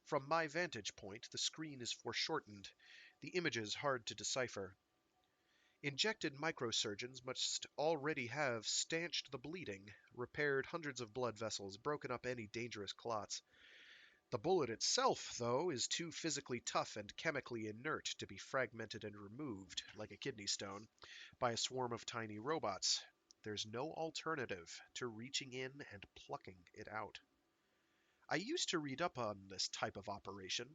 From my vantage point, the screen is foreshortened, the images hard to decipher. Injected microsurgeons must already have stanched the bleeding, repaired hundreds of blood vessels, broken up any dangerous clots. The bullet itself, though, is too physically tough and chemically inert to be fragmented and removed, like a kidney stone, by a swarm of tiny robots. there's no alternative to reaching in and plucking it out. I used to read up on this type of operation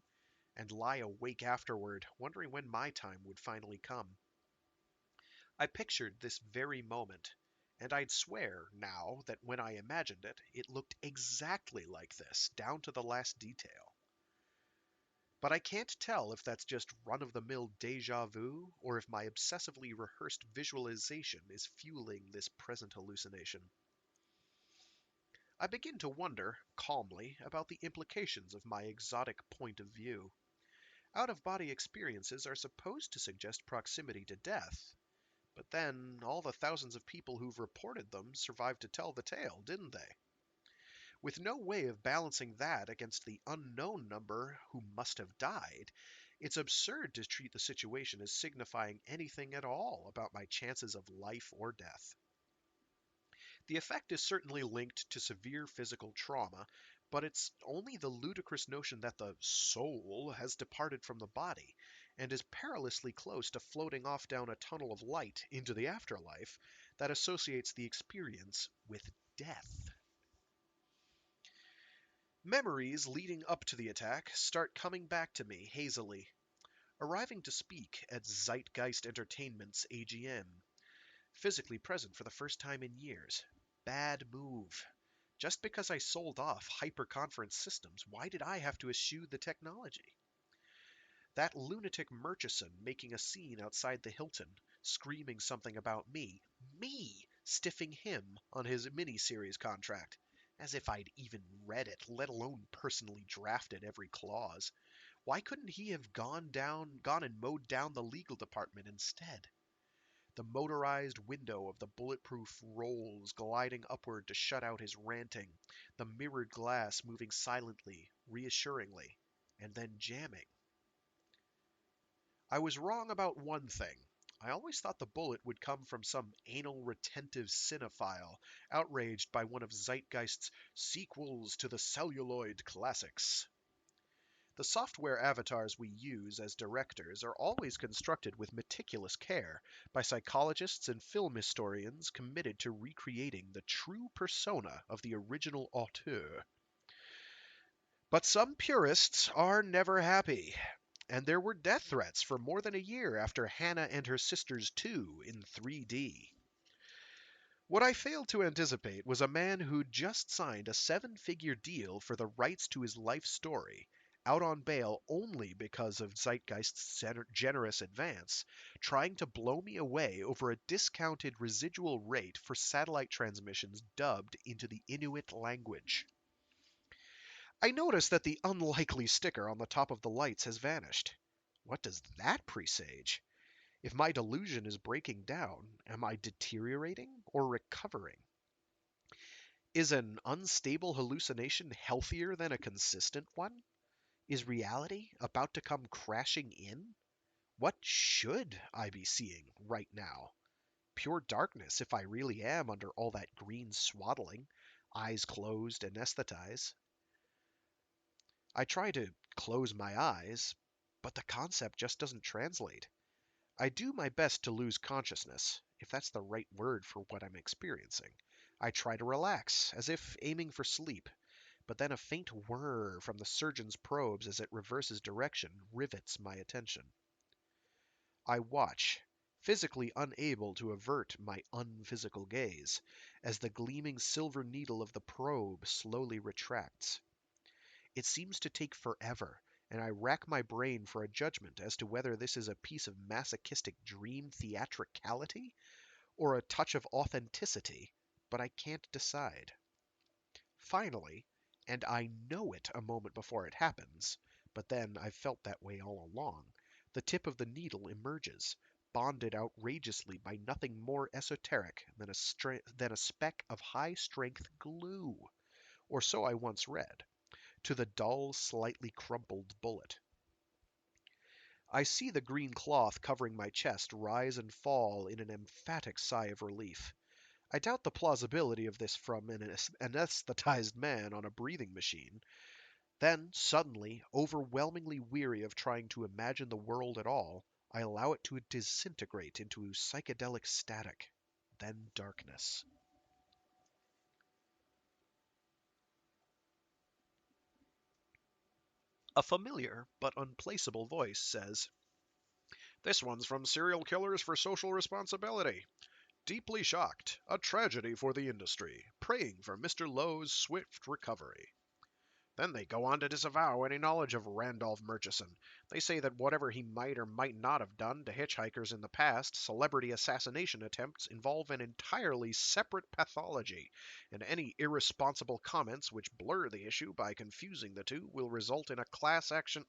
and lie awake afterward, wondering when my time would finally come. I pictured this very moment, and I'd swear now that when I imagined it, it looked exactly like this, down to the last detail. But I can't tell if that's just run-of-the-mill deja vu, or if my obsessively rehearsed visualization is fueling this present hallucination. I begin to wonder, calmly, about the implications of my exotic point of view. Out-of-body experiences are supposed to suggest proximity to death, but then all the thousands of people who've reported them survived to tell the tale, didn't they? With no way of balancing that against the unknown number who must have died, it's absurd to treat the situation as signifying anything at all about my chances of life or death. The effect is certainly linked to severe physical trauma, but it's only the ludicrous notion that the soul has departed from the body and is perilously close to floating off down a tunnel of light into the afterlife that associates the experience with death. Memories leading up to the attack start coming back to me hazily. Arriving to speak at Zeitgeist Entertainment's AGM, physically present for the first time in years. Bad move. Just because I sold off hyper-conference systems, why did I have to eschew the technology? That lunatic Murchison making a scene outside the Hilton, screaming something about me, stiffing him on his miniseries contract, as if I'd even read it, let alone personally drafted every clause. Why couldn't he have gone and mowed down the legal department instead? The motorized window of the bulletproof rolls gliding upward to shut out his ranting, the mirrored glass moving silently, reassuringly, and then jamming. I was wrong about one thing. I always thought the bullet would come from some anal retentive cinephile outraged by one of Zeitgeist's sequels to the celluloid classics. The software avatars we use as directors are always constructed with meticulous care by psychologists and film historians committed to recreating the true persona of the original auteur. But some purists are never happy, and there were death threats for more than a year after Hannah and Her Sisters 2 in 3D. What I failed to anticipate was a man who'd just signed a seven-figure deal for the rights to his life story, out on bail only because of Zeitgeist's generous advance, trying to blow me away over a discounted residual rate for satellite transmissions dubbed into the Inuit language. I notice that the unlikely sticker on the top of the lights has vanished. What does that presage? If my delusion is breaking down, am I deteriorating or recovering? Is an unstable hallucination healthier than a consistent one? Is reality about to come crashing in? What should I be seeing right now? Pure darkness if I really am under all that green swaddling, eyes closed, anesthetize. I try to close my eyes, but the concept just doesn't translate. I do my best to lose consciousness, if that's the right word for what I'm experiencing. I try to relax, as if aiming for sleep, but then a faint whir from the surgeon's probes as it reverses direction rivets my attention. I watch, physically unable to avert my unphysical gaze, as the gleaming silver needle of the probe slowly retracts. It seems to take forever, and I rack my brain for a judgment as to whether this is a piece of masochistic dream theatricality or a touch of authenticity, but I can't decide. Finally, and I know it a moment before it happens, but then I've felt that way all along, the tip of the needle emerges, bonded outrageously by nothing more esoteric than a speck of high-strength glue, or so I once read, to the dull, slightly crumpled bullet. I see the green cloth covering my chest rise and fall in an emphatic sigh of relief. I doubt the plausibility of this from an anesthetized man on a breathing machine. Then, suddenly, overwhelmingly weary of trying to imagine the world at all, I allow it to disintegrate into psychedelic static. then darkness. A familiar but unplaceable voice says, "This one's from Serial Killers for Social Responsibility. Deeply shocked. A tragedy for the industry. Praying for Mr. Lowe's swift recovery." Then they go on to disavow any knowledge of Randolph Murchison. They say that whatever he might or might not have done to hitchhikers in the past, celebrity assassination attempts involve an entirely separate pathology, and any irresponsible comments which blur the issue by confusing the two will result in a class action.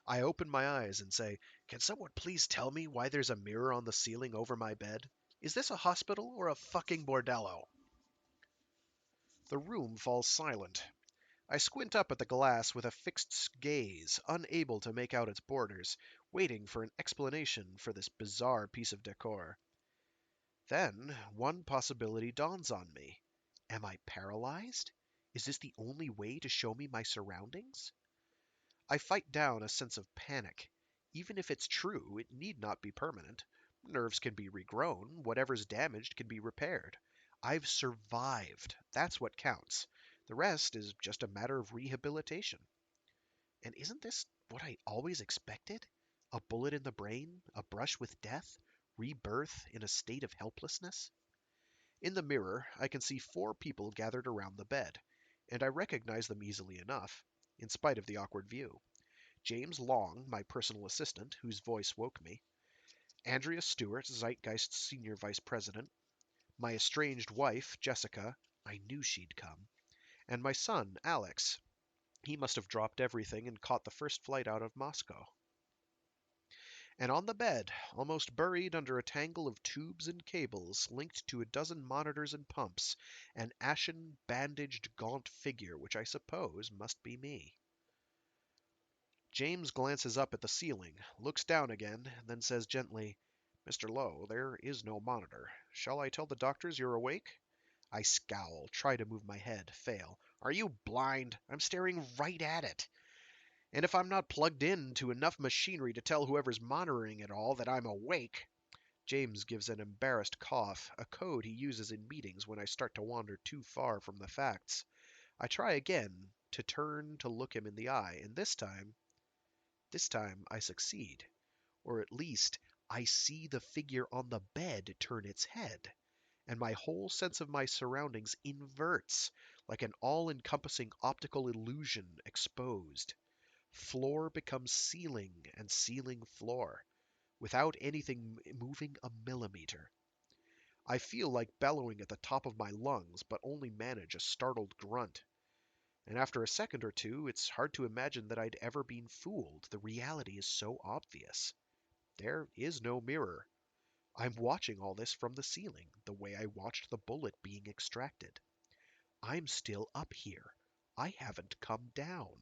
I open my eyes and say, "Can someone please tell me why there's a mirror on the ceiling over my bed? Is this a hospital or a fucking bordello?" The room falls silent. I squint up at the glass with a fixed gaze, unable to make out its borders, waiting for an explanation for this bizarre piece of decor. Then one possibility dawns on me. Am I paralyzed? Is this the only way to show me my surroundings? I fight down a sense of panic. Even if it's true, it need not be permanent. Nerves can be regrown, whatever's damaged can be repaired. I've survived. That's what counts. The rest is just a matter of rehabilitation. And isn't this what I always expected? A bullet in the brain, a brush with death, rebirth in a state of helplessness? In the mirror, I can see 4 people gathered around the bed, and I recognize them easily enough, in spite of the awkward view. James Long, my personal assistant, whose voice woke me, Andrea Stewart, Zeitgeist's senior vice president, my estranged wife, Jessica, I knew she'd come, and my son, Alex. He must have dropped everything and caught the first flight out of Moscow. And on the bed, almost buried under a tangle of tubes and cables linked to a dozen monitors and pumps, an ashen, bandaged, gaunt figure which I suppose must be me. James glances up at the ceiling, looks down again, then says gently, "Mr. Lowe, there is no monitor. Shall I tell the doctors you're awake?" I scowl, try to move my head, fail. "Are you blind? I'm staring right at it. And if I'm not plugged in to enough machinery to tell whoever's monitoring it all that I'm awake." James gives an embarrassed cough, a code he uses in meetings when I start to wander too far from the facts. I try again to turn to look him in the eye, and this time I succeed. Or at least, I see the figure on the bed turn its head, and my whole sense of my surroundings inverts, like an all-encompassing optical illusion exposed. Floor becomes ceiling and ceiling floor, without anything moving a millimeter. I feel like bellowing at the top of my lungs, but only manage a startled grunt. And after a second or two, it's hard to imagine that I'd ever been fooled. The reality is so obvious. There is no mirror. I'm watching all this from the ceiling, the way I watched the bullet being extracted. I'm still up here. I haven't come down.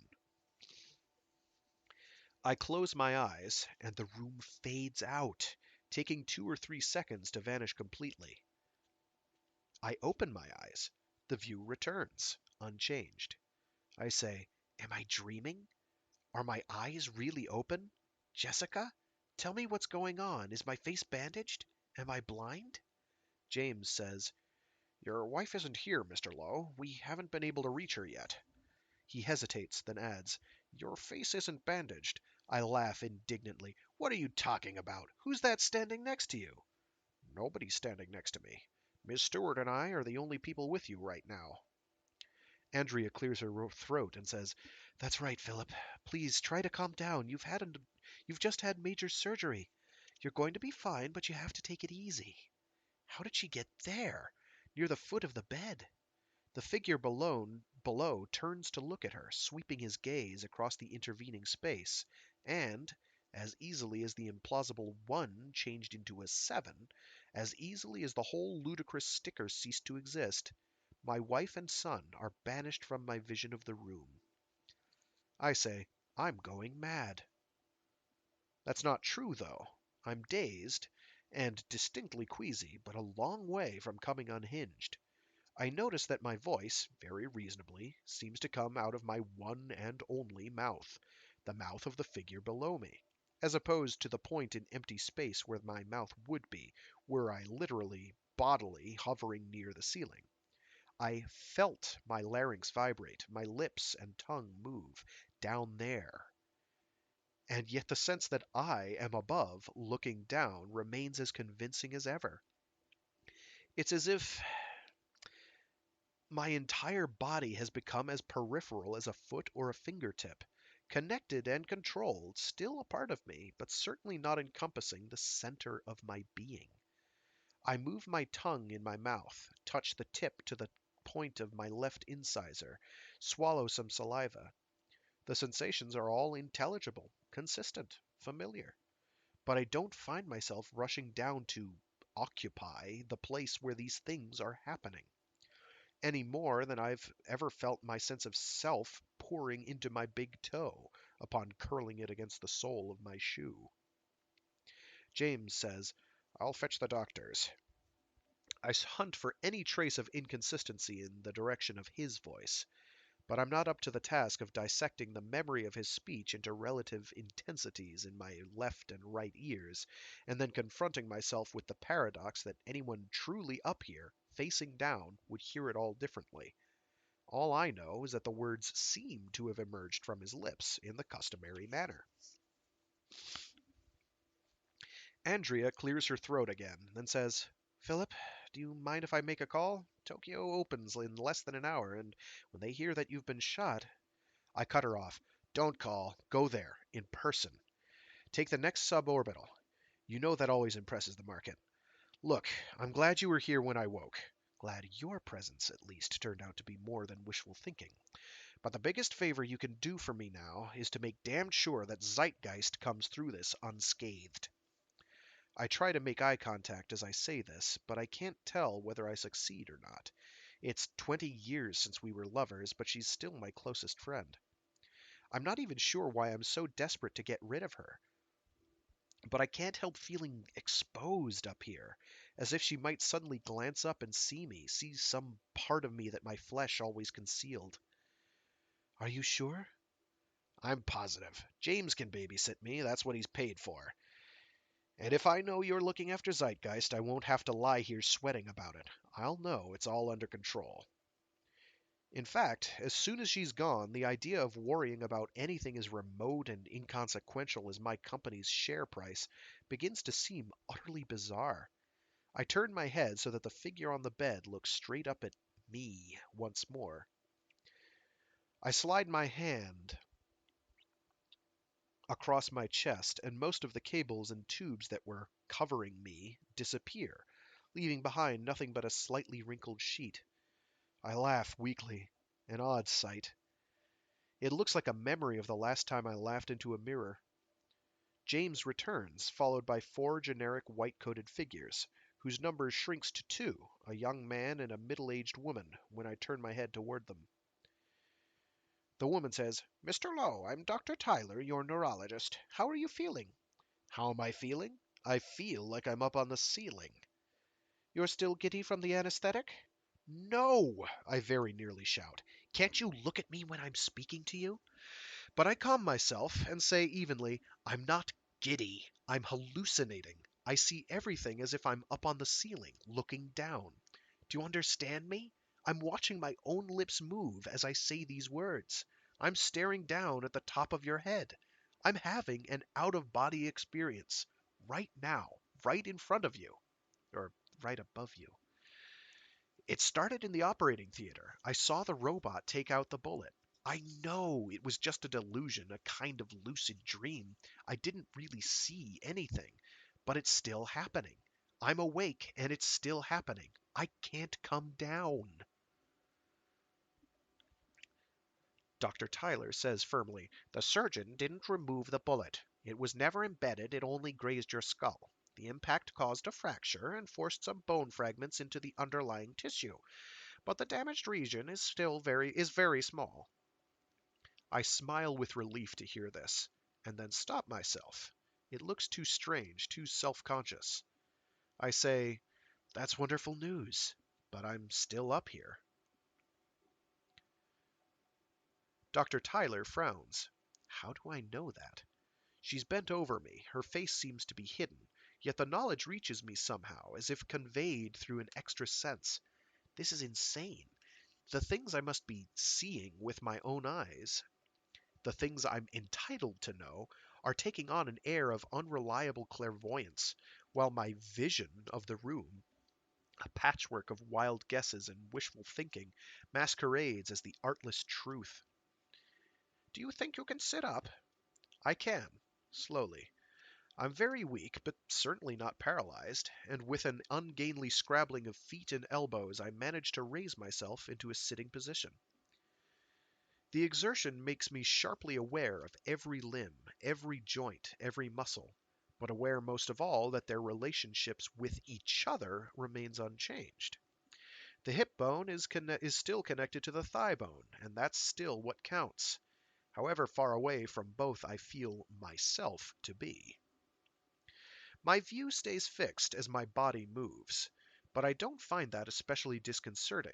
I close my eyes, and the room fades out, taking 2 or 3 seconds to vanish completely. I open my eyes. The view returns, unchanged. I say, "Am I dreaming? Are my eyes really open? Jessica? Tell me what's going on. Is my face bandaged? Am I blind?" James says, "Your wife isn't here, Mr. Lowe. We haven't been able to reach her yet." He hesitates, then adds, "Your face isn't bandaged." I laugh indignantly. "What are you talking about? Who's that standing next to you?" "Nobody's standing next to me. Miss Stewart and I are the only people with you right now." Andrea clears her throat and says, "That's right, Philip. Please try to calm down. You've just had major surgery. You're going to be fine, but you have to take it easy." How did she get there? Near the foot of the bed? The figure below turns to look at her, sweeping his gaze across the intervening space, and, as easily as the implausible 1 changed into a 7, as easily as the whole ludicrous sticker ceased to exist, my wife and son are banished from my vision of the room. I say, I'm going mad. That's not true, though. I'm dazed and distinctly queasy, but a long way from coming unhinged. I notice that my voice, very reasonably, seems to come out of my one and only mouth, the mouth of the figure below me, as opposed to the point in empty space where my mouth would be, were I literally bodily, hovering near the ceiling. I felt my larynx vibrate, my lips and tongue move down there. And yet the sense that I am above, looking down, remains as convincing as ever. It's as if my entire body has become as peripheral as a foot or a fingertip, connected and controlled, still a part of me, but certainly not encompassing the center of my being. I move my tongue in my mouth, touch the tip to the point of my left incisor, swallow some saliva. The sensations are all intelligible, consistent, familiar. But I don't find myself rushing down to occupy the place where these things are happening, any more than I've ever felt my sense of self pouring into my big toe upon curling it against the sole of my shoe. James says, "I'll fetch the doctors." I hunt for any trace of inconsistency in the direction of his voice, but I'm not up to the task of dissecting the memory of his speech into relative intensities in my left and right ears, and then confronting myself with the paradox that anyone truly up here, facing down, would hear it all differently. All I know is that the words seem to have emerged from his lips in the customary manner. Andrea clears her throat again, then says, "Philip, do you mind if I make a call? Tokyo opens in less than an hour, and when they hear that you've been shot—" I cut her off. "Don't call. Go there. In person. Take the next suborbital. You know that always impresses the market. Look, I'm glad you were here when I woke. Glad your presence, at least, turned out to be more than wishful thinking. But the biggest favor you can do for me now is to make damned sure that Zeitgeist comes through this unscathed." I try to make eye contact as I say this, but I can't tell whether I succeed or not. It's 20 years since we were lovers, but she's still my closest friend. I'm not even sure why I'm so desperate to get rid of her, but I can't help feeling exposed up here, as if she might suddenly glance up and see me, see some part of me that my flesh always concealed. "Are you sure?" "I'm positive. James can babysit me, that's what he's paid for. And if I know you're looking after Zeitgeist, I won't have to lie here sweating about it. I'll know it's all under control." In fact, as soon as she's gone, the idea of worrying about anything as remote and inconsequential as my company's share price begins to seem utterly bizarre. I turn my head so that the figure on the bed looks straight up at me once more. I slide my hand across my chest, and most of the cables and tubes that were covering me disappear, leaving behind nothing but a slightly wrinkled sheet. I laugh weakly, an odd sight. It looks like a memory of the last time I laughed into a mirror. James returns, followed by four generic white-coated figures, whose number shrinks to two, a young man and a middle-aged woman, when I turn my head toward them. The woman says, "Mr. Lowe, I'm Dr. Tyler, your neurologist. How are you feeling?" "How am I feeling? I feel like I'm up on the ceiling." "You're still giddy from the anesthetic?" "No!" I very nearly shout. "Can't you look at me when I'm speaking to you?" But I calm myself and say evenly, "I'm not giddy. I'm hallucinating. I see everything as if I'm up on the ceiling, looking down. Do you understand me? I'm watching my own lips move as I say these words. I'm staring down at the top of your head. I'm having an out-of-body experience. Right now. Right in front of you. Or right above you. It started in the operating theater. I saw the robot take out the bullet. I know it was just a delusion, a kind of lucid dream. I didn't really see anything, but it's still happening. I'm awake and it's still happening. I can't come down." Dr. Tyler says firmly, "The surgeon didn't remove the bullet. It was never embedded, it only grazed your skull. The impact caused a fracture and forced some bone fragments into the underlying tissue, but the damaged region is still very small." I smile with relief to hear this, and then stop myself. It looks too strange, too self-conscious. I say, "That's wonderful news, but I'm still up here." Dr. Tyler frowns. How do I know that? She's bent over me. Her face seems to be hidden. Yet the knowledge reaches me somehow, as if conveyed through an extra sense. This is insane. The things I must be seeing with my own eyes, the things I'm entitled to know, are taking on an air of unreliable clairvoyance, while my vision of the room, a patchwork of wild guesses and wishful thinking, masquerades as the artless truth. Do you think you can sit up? I can, slowly. I'm very weak, but certainly not paralyzed, and with an ungainly scrabbling of feet and elbows I manage to raise myself into a sitting position. The exertion makes me sharply aware of every limb, every joint, every muscle, but aware most of all that their relationships with each other remains unchanged. The hip bone is still connected to the thigh bone, and that's still what counts, however far away from both I feel myself to be. My view stays fixed as my body moves, but I don't find that especially disconcerting.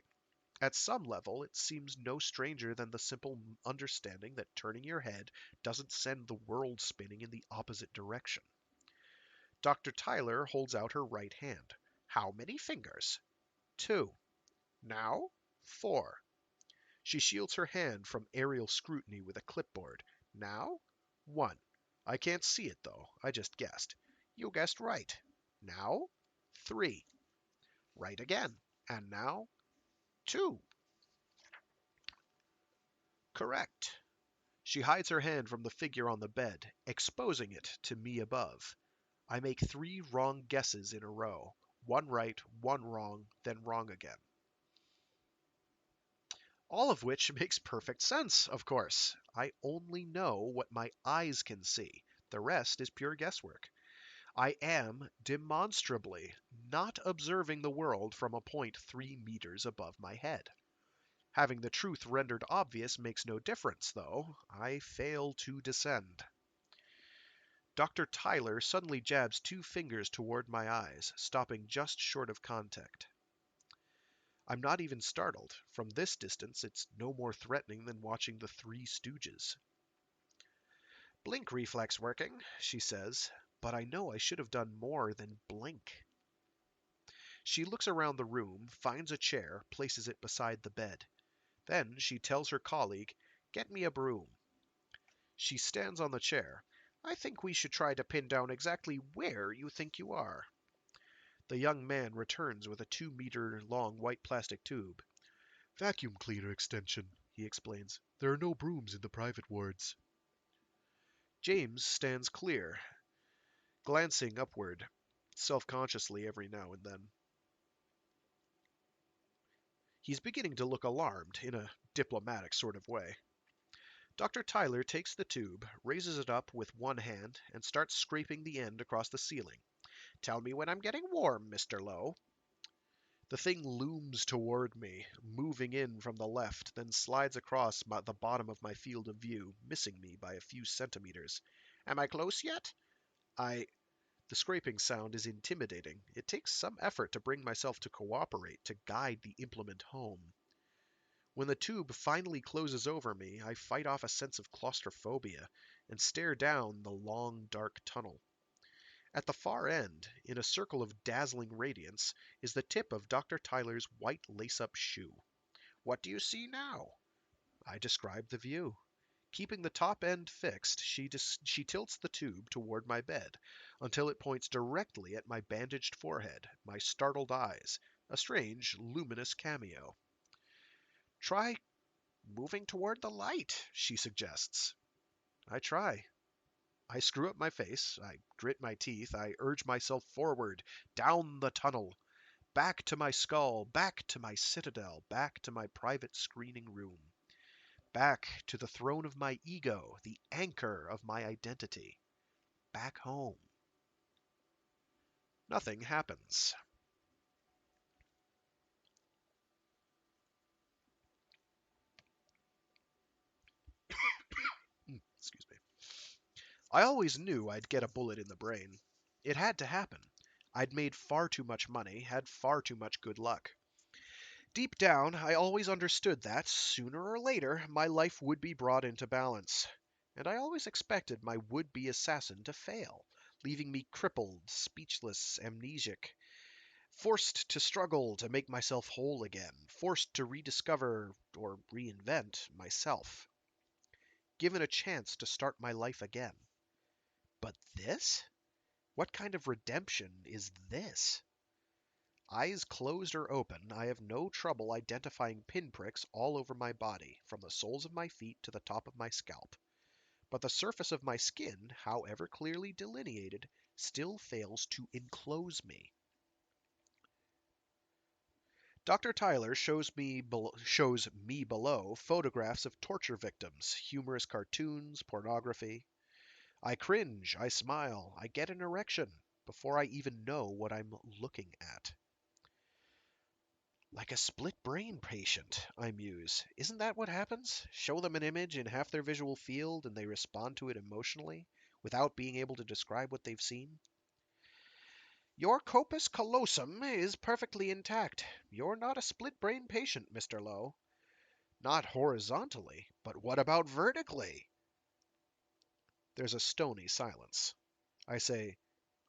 At some level, it seems no stranger than the simple understanding that turning your head doesn't send the world spinning in the opposite direction. Dr. Tyler holds out her right hand. How many fingers? Two. Now? Four. She shields her hand from aerial scrutiny with a clipboard. Now? One. I can't see it, though. I just guessed. You guessed right. Now? Three. Right again. And now? Two. Correct. She hides her hand from the figure on the bed, exposing it to me above. I make three wrong guesses in a row. One right, one wrong, then wrong again. All of which makes perfect sense, of course. I only know what my eyes can see. The rest is pure guesswork. I am demonstrably not observing the world from a point 3 meters above my head. Having the truth rendered obvious makes no difference, though. I fail to descend. Dr. Tyler suddenly jabs two fingers toward my eyes, stopping just short of contact. I'm not even startled. From this distance, it's no more threatening than watching the Three Stooges. Blink reflex working, she says, but I know I should have done more than blink. She looks around the room, finds a chair, places it beside the bed. Then she tells her colleague, "Get me a broom." She stands on the chair. "I think we should try to pin down exactly where you think you are." The young man returns with a 2 meter long white plastic tube. "Vacuum cleaner extension," he explains. "There are no brooms in the private wards." James stands clear, glancing upward, self-consciously every now and then. He's beginning to look alarmed, in a diplomatic sort of way. Dr. Tyler takes the tube, raises it up with one hand, and starts scraping the end across the ceiling. "Tell me when I'm getting warm, Mr. Lowe." The thing looms toward me, moving in from the left, then slides across the bottom of my field of view, missing me by a few centimeters. "Am I close yet?" I... The scraping sound is intimidating. It takes some effort to bring myself to cooperate, to guide the implement home. When the tube finally closes over me, I fight off a sense of claustrophobia and stare down the long, dark tunnel. At the far end, in a circle of dazzling radiance, is the tip of Dr. Tyler's white lace-up shoe. "What do you see now?" I describe the view. Keeping the top end fixed, she tilts the tube toward my bed until it points directly at my bandaged forehead, my startled eyes, a strange, luminous cameo. "Try moving toward the light," she suggests. I try. I screw up my face, I grit my teeth, I urge myself forward, down the tunnel, back to my skull, back to my citadel, back to my private screening room, back to the throne of my ego, the anchor of my identity, back home. Nothing happens. Excuse me. I always knew I'd get a bullet in the brain. It had to happen. I'd made far too much money, had far too much good luck. Deep down, I always understood that, sooner or later, my life would be brought into balance. And I always expected my would-be assassin to fail, leaving me crippled, speechless, amnesic, forced to struggle to make myself whole again, forced to rediscover or reinvent myself, given a chance to start my life again. But this? What kind of redemption is this? Eyes closed or open, I have no trouble identifying pinpricks all over my body, from the soles of my feet to the top of my scalp. But the surface of my skin, however clearly delineated, still fails to enclose me. Dr. Tyler shows me below photographs of torture victims, humorous cartoons, pornography. I cringe, I smile, I get an erection before I even know what I'm looking at. Like a split brain patient, I muse. Isn't that what happens? Show them an image in half their visual field and they respond to it emotionally, without being able to describe what they've seen? Your corpus callosum is perfectly intact. You're not a split brain patient, Mr. Lowe. Not horizontally, but what about vertically? There's a stony silence. I say,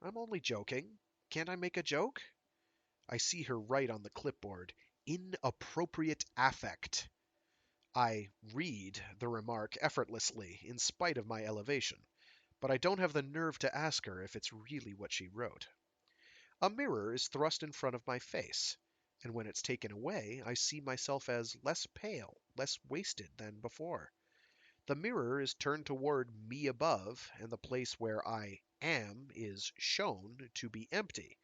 I'm only joking. Can't I make a joke? I see her write on the clipboard, inappropriate affect. I read the remark effortlessly, in spite of my elevation, but I don't have the nerve to ask her if it's really what she wrote. A mirror is thrust in front of my face, and when it's taken away, I see myself as less pale, less wasted than before. The mirror is turned toward me above, and the place where I am is shown to be empty,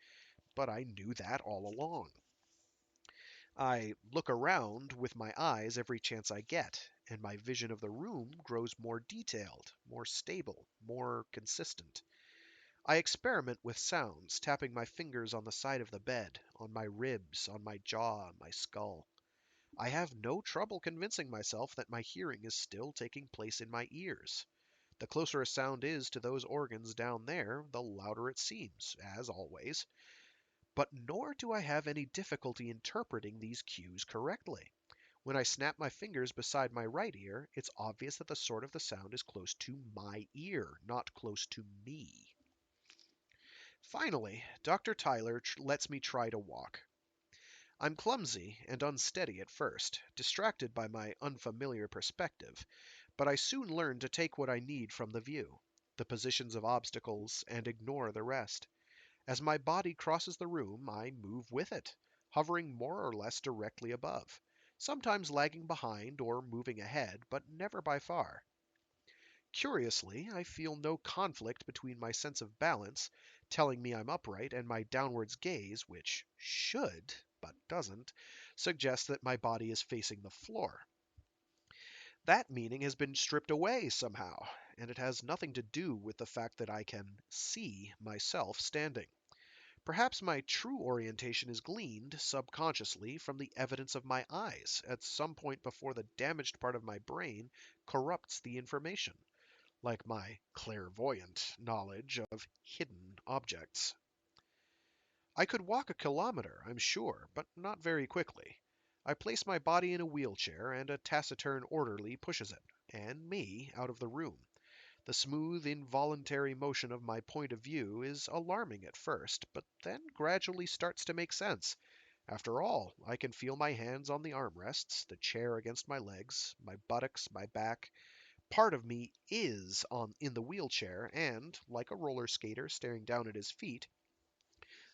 but I knew that all along. I look around with my eyes every chance I get, and my vision of the room grows more detailed, more stable, more consistent. I experiment with sounds, tapping my fingers on the side of the bed, on my ribs, on my jaw, on my skull. I have no trouble convincing myself that my hearing is still taking place in my ears. The closer a sound is to those organs down there, the louder it seems, as always. But nor do I have any difficulty interpreting these cues correctly. When I snap my fingers beside my right ear, it's obvious that the source of the sound is close to my ear, not close to me. Finally, Dr. Tyler lets me try to walk. I'm clumsy and unsteady at first, distracted by my unfamiliar perspective, but I soon learn to take what I need from the view, the positions of obstacles, and ignore the rest. As my body crosses the room, I move with it, hovering more or less directly above, sometimes lagging behind or moving ahead, but never by far. Curiously, I feel no conflict between my sense of balance, telling me I'm upright, and my downwards gaze, which should, but doesn't, suggest that my body is facing the floor. That meaning has been stripped away somehow, and it has nothing to do with the fact that I can see myself standing. Perhaps my true orientation is gleaned, subconsciously, from the evidence of my eyes, at some point before the damaged part of my brain corrupts the information, like my clairvoyant knowledge of hidden objects. I could walk a kilometer, I'm sure, but not very quickly. I place my body in a wheelchair, and a taciturn orderly pushes it, and me, out of the room. The smooth, involuntary motion of my point of view is alarming at first, but then gradually starts to make sense. After all, I can feel my hands on the armrests, the chair against my legs, my buttocks, my back. Part of me is in the wheelchair, and, like a roller skater staring down at his feet,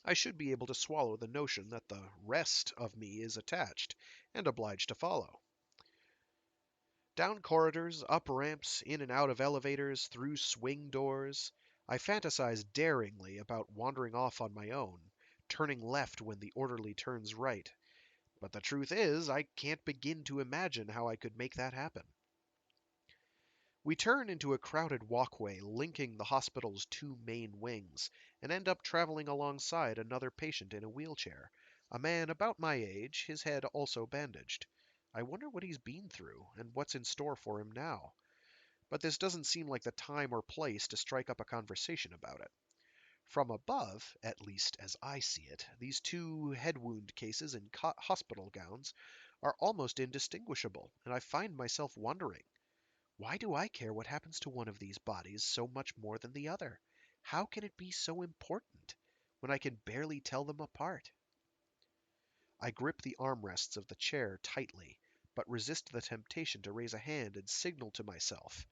I should be able to swallow the notion that the rest of me is attached, and obliged to follow. Down corridors, up ramps, in and out of elevators, through swing doors, I fantasize daringly about wandering off on my own, turning left when the orderly turns right. But the truth is, I can't begin to imagine how I could make that happen. We turn into a crowded walkway linking the hospital's two main wings, and end up traveling alongside another patient in a wheelchair, a man about my age, his head also bandaged. I wonder what he's been through, and what's in store for him now. But this doesn't seem like the time or place to strike up a conversation about it. From above, at least as I see it, these two head wound cases in hospital gowns are almost indistinguishable, and I find myself wondering, why do I care what happens to one of these bodies so much more than the other? How can it be so important when I can barely tell them apart? I grip the armrests of the chair tightly, but resist the temptation to raise a hand and signal to myself,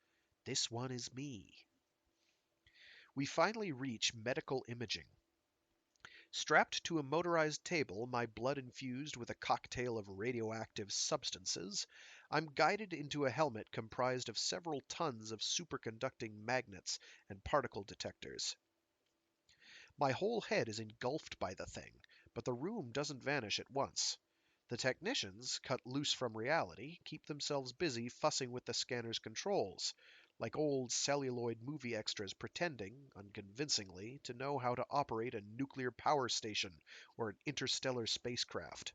this one is me. We finally reach medical imaging. Strapped to a motorized table, my blood infused with a cocktail of radioactive substances, I'm guided into a helmet comprised of several tons of superconducting magnets and particle detectors. My whole head is engulfed by the thing, but the room doesn't vanish at once. The technicians, cut loose from reality, keep themselves busy fussing with the scanner's controls, like old celluloid movie extras pretending, unconvincingly, to know how to operate a nuclear power station or an interstellar spacecraft.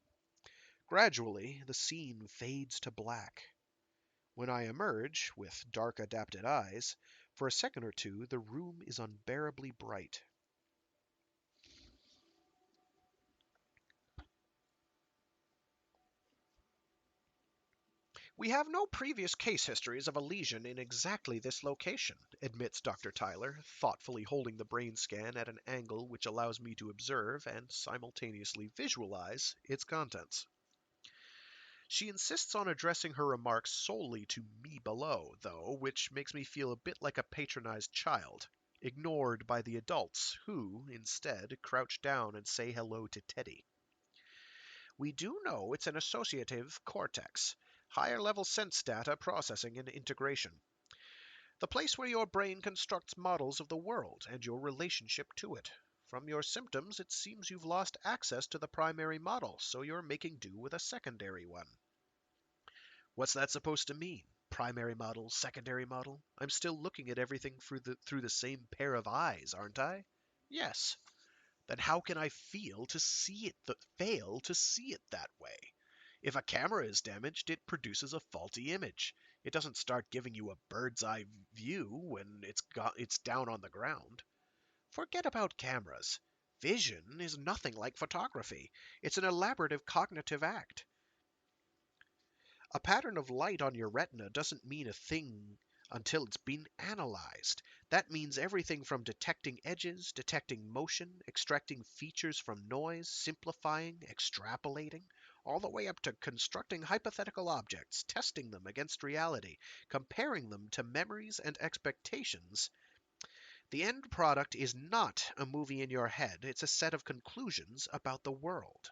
Gradually, the scene fades to black. When I emerge, with dark adapted eyes, for a second or two the room is unbearably bright. We have no previous case histories of a lesion in exactly this location, admits Dr. Tyler, thoughtfully holding the brain scan at an angle which allows me to observe and simultaneously visualize its contents. She insists on addressing her remarks solely to me below, though, which makes me feel a bit like a patronized child, ignored by the adults who, instead, crouch down and say hello to Teddy. We do know it's an associative cortex, higher level sense data processing and integration. The place where your brain constructs models of the world and your relationship to it. From your symptoms, it seems you've lost access to the primary model, so you're making do with a secondary one. What's that supposed to mean? Primary model, secondary model? I'm still looking at everything through the same pair of eyes, aren't I? Yes. Then how can I fail to see it that way? If a camera is damaged, it produces a faulty image. It doesn't start giving you a bird's eye view when it's down on the ground. Forget about cameras. Vision is nothing like photography. It's an elaborative cognitive act. A pattern of light on your retina doesn't mean a thing until it's been analyzed. That means everything from detecting edges, detecting motion, extracting features from noise, simplifying, extrapolating, all the way up to constructing hypothetical objects, testing them against reality, comparing them to memories and expectations. The end product is not a movie in your head, it's a set of conclusions about the world.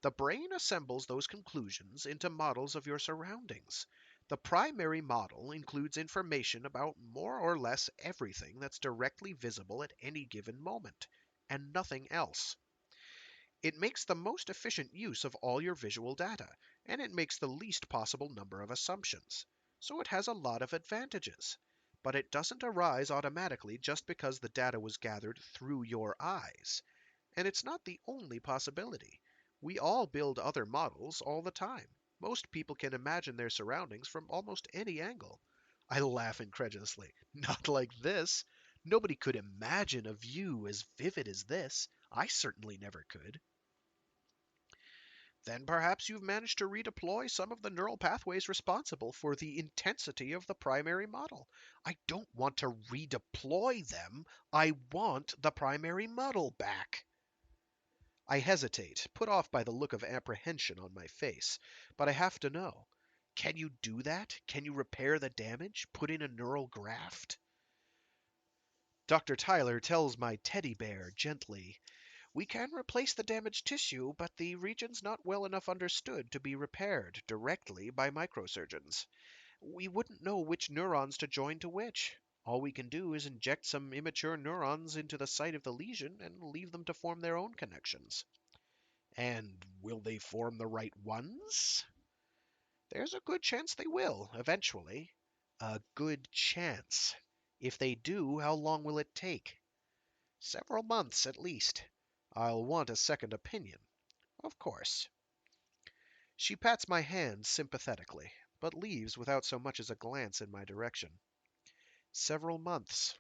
The brain assembles those conclusions into models of your surroundings. The primary model includes information about more or less everything that's directly visible at any given moment, and nothing else. It makes the most efficient use of all your visual data, and it makes the least possible number of assumptions. So it has a lot of advantages. But it doesn't arise automatically just because the data was gathered through your eyes. And it's not the only possibility. We all build other models all the time. Most people can imagine their surroundings from almost any angle. I laugh incredulously. Not like this. Nobody could imagine a view as vivid as this. I certainly never could. Then perhaps you've managed to redeploy some of the neural pathways responsible for the intensity of the primary model. I don't want to redeploy them. I want the primary model back. I hesitate, put off by the look of apprehension on my face, but I have to know. Can you do that? Can you repair the damage? Put in a neural graft? Dr. Tyler tells my teddy bear gently, we can replace the damaged tissue, but the region's not well enough understood to be repaired directly by microsurgeons. We wouldn't know which neurons to join to which. All we can do is inject some immature neurons into the site of the lesion and leave them to form their own connections. And will they form the right ones? There's a good chance they will, eventually. A good chance. If they do, how long will it take? Several months, at least. I'll want a second opinion, of course. She pats my hand sympathetically, but leaves without so much as a glance in my direction. Several months,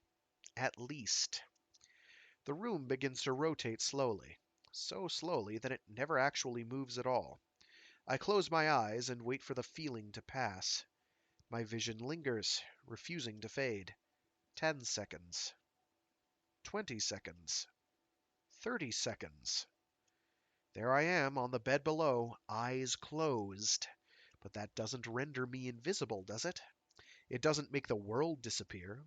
at least. The room begins to rotate slowly, so slowly that it never actually moves at all. I close my eyes and wait for the feeling to pass. My vision lingers, refusing to fade. 10 seconds. 20 seconds. 30 seconds. There I am on the bed below, eyes closed. But that doesn't render me invisible, does it? It doesn't make the world disappear.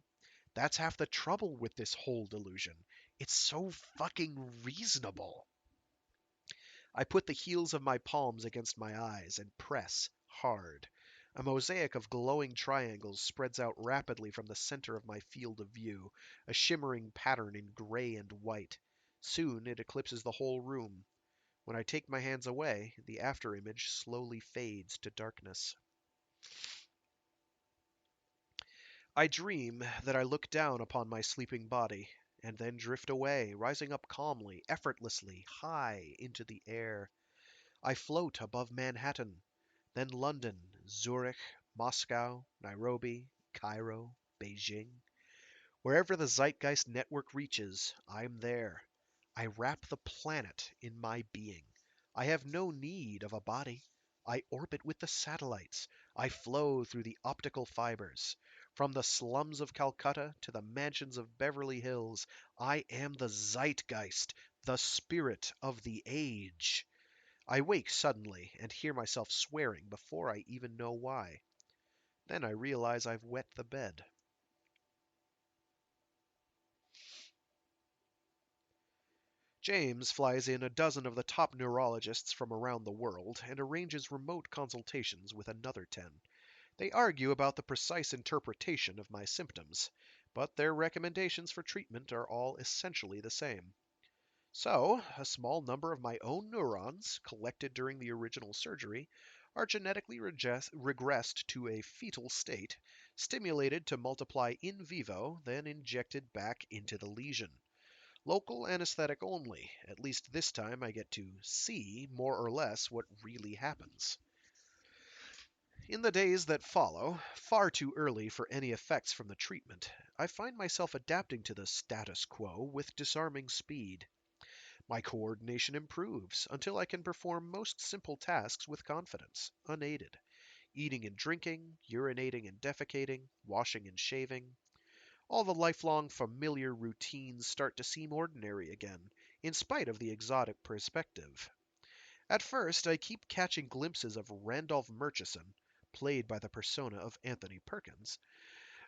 That's half the trouble with this whole delusion. It's so fucking reasonable. I put the heels of my palms against my eyes and press hard. A mosaic of glowing triangles spreads out rapidly from the center of my field of view, a shimmering pattern in gray and white. Soon it eclipses the whole room. When I take my hands away, the afterimage slowly fades to darkness. I dream that I look down upon my sleeping body, and then drift away, rising up calmly, effortlessly, high into the air. I float above Manhattan, then London, Zurich, Moscow, Nairobi, Cairo, Beijing. Wherever the Zeitgeist network reaches, I'm there. I wrap the planet in my being. I have no need of a body. I orbit with the satellites. I flow through the optical fibers. From the slums of Calcutta to the mansions of Beverly Hills, I am the Zeitgeist, the spirit of the age. I wake suddenly and hear myself swearing before I even know why. Then I realize I've wet the bed. James flies in a dozen of the top neurologists from around the world and arranges remote consultations with another 10. They argue about the precise interpretation of my symptoms, but their recommendations for treatment are all essentially the same. So, a small number of my own neurons, collected during the original surgery, are genetically regressed to a fetal state, stimulated to multiply in vivo, then injected back into the lesion. Local anesthetic only. At least this time I get to see, more or less, what really happens. In the days that follow, far too early for any effects from the treatment, I find myself adapting to the status quo with disarming speed. My coordination improves until I can perform most simple tasks with confidence, unaided. Eating and drinking, urinating and defecating, washing and shaving. All the lifelong familiar routines start to seem ordinary again, in spite of the exotic perspective. At first, I keep catching glimpses of Randolph Murchison, played by the persona of Anthony Perkins,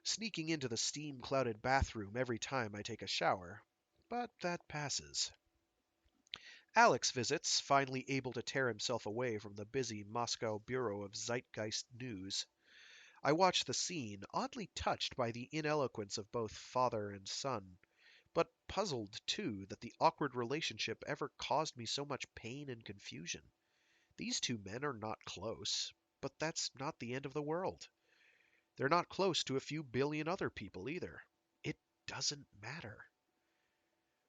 sneaking into the steam-clouded bathroom every time I take a shower, but that passes. Alex visits, finally able to tear himself away from the busy Moscow bureau of Zeitgeist News. I watch the scene, oddly touched by the ineloquence of both father and son, but puzzled, too, that the awkward relationship ever caused me so much pain and confusion. These two men are not close, but that's not the end of the world. They're not close to a few billion other people either. It doesn't matter.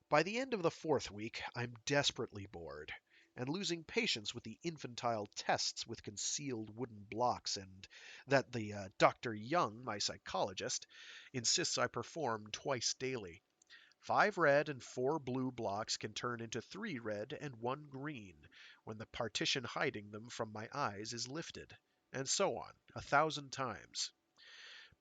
By the end of the fourth week, I'm desperately bored, and losing patience with the infantile tests with concealed wooden blocks and that the Dr. Young, my psychologist, insists I perform twice daily. 5 red and 4 blue blocks can turn into 3 red and 1 green when the partition hiding them from my eyes is lifted, and so on, 1,000 times.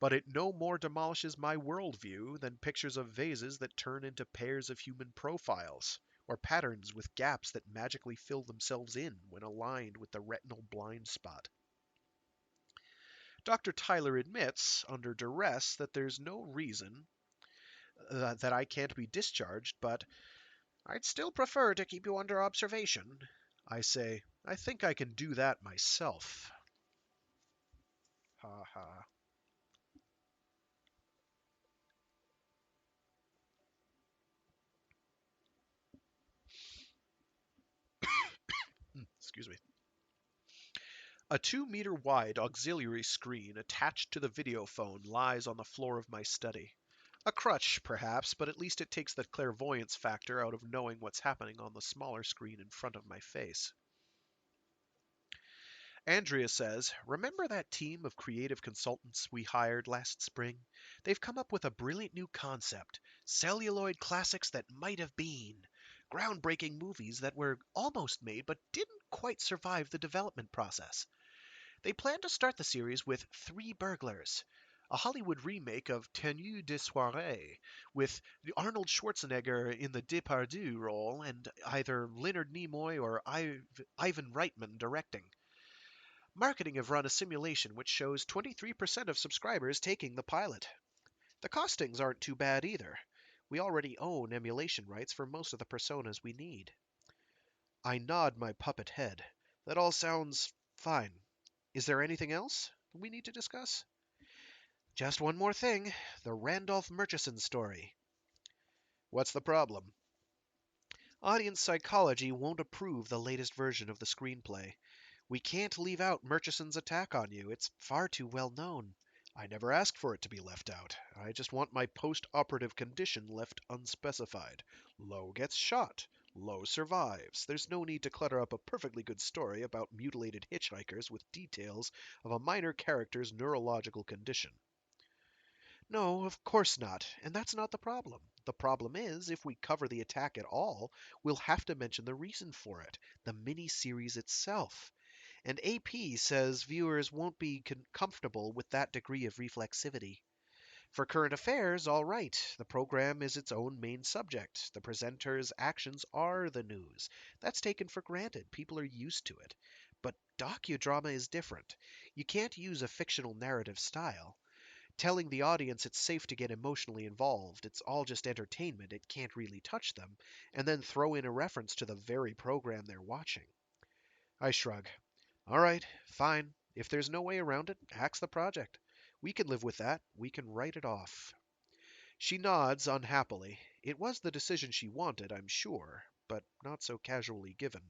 But it no more demolishes my worldview than pictures of vases that turn into pairs of human profiles, or patterns with gaps that magically fill themselves in when aligned with the retinal blind spot. Dr. Tyler admits, under duress, that there's no reason that I can't be discharged, but "I'd still prefer to keep you under observation." I say, "I think I can do that myself." Ha ha. Excuse me. A 2-meter wide auxiliary screen attached to the video phone lies on the floor of my study. A crutch, perhaps, but at least it takes the clairvoyance factor out of knowing what's happening on the smaller screen in front of my face. Andrea says, "Remember that team of creative consultants we hired last spring? They've come up with a brilliant new concept, celluloid classics that might have been. Groundbreaking movies that were almost made but didn't quite survive the development process. They plan to start the series with 3 burglars, A Hollywood remake of Tenue de Soirée, with Arnold Schwarzenegger in the Depardieu role and either Leonard Nimoy or Ivan Reitman directing. Marketing have run a simulation which shows 23% of subscribers taking the pilot. The costings aren't too bad either. We already own emulation rights for most of the personas we need. I nod my puppet head. That all sounds fine. Is there anything else we need to discuss? Just one more thing. The Randolph Murchison story. What's the problem? Audience psychology won't approve the latest version of the screenplay. We can't leave out Murchison's attack on you. It's far too well known. I never asked for it to be left out. I just want my post-operative condition left unspecified. Lowe gets shot. Lowe survives. There's no need to clutter up a perfectly good story about mutilated hitchhikers with details of a minor character's neurological condition. No, of course not. And that's not the problem. The problem is, if we cover the attack at all, we'll have to mention the reason for it, the mini-series itself. And AP says viewers won't be comfortable with that degree of reflexivity. For current affairs, all right. The program is its own main subject. The presenter's actions are the news. That's taken for granted. People are used to it. But docudrama is different. You can't use a fictional narrative style. Telling the audience it's safe to get emotionally involved, it's all just entertainment, it can't really touch them, and then throw in a reference to the very program they're watching. I shrug. All right, fine. If there's no way around it, axe the project. We can live with that. We can write it off. She nods unhappily. It was the decision she wanted, I'm sure, but not so casually given.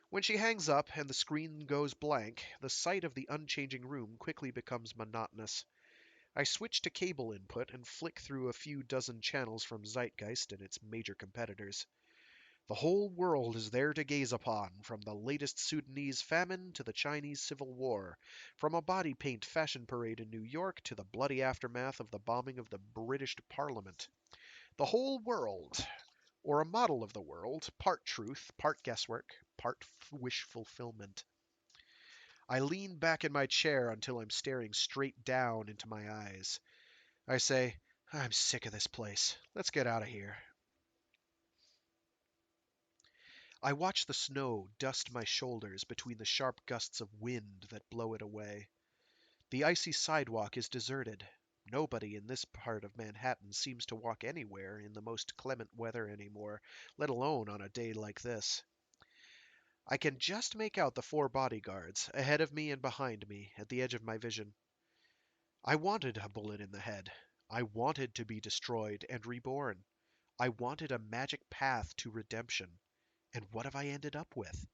When she hangs up and the screen goes blank, the sight of the unchanging room quickly becomes monotonous. I switch to cable input and flick through a few dozen channels from Zeitgeist and its major competitors. The whole world is there to gaze upon, from the latest Sudanese famine to the Chinese Civil War, from a body paint fashion parade in New York to the bloody aftermath of the bombing of the British Parliament. The whole world, or a model of the world, part truth, part guesswork, part wish fulfillment. I lean back in my chair until I'm staring straight down into my eyes. I say, I'm sick of this place. Let's get out of here. I watch the snow dust my shoulders between the sharp gusts of wind that blow it away. The icy sidewalk is deserted. Nobody in this part of Manhattan seems to walk anywhere in the most clement weather anymore, let alone on a day like this. I can just make out the four bodyguards, ahead of me and behind me, at the edge of my vision. I wanted a bullet in the head. I wanted to be destroyed and reborn. I wanted a magic path to redemption. And what have I ended up with?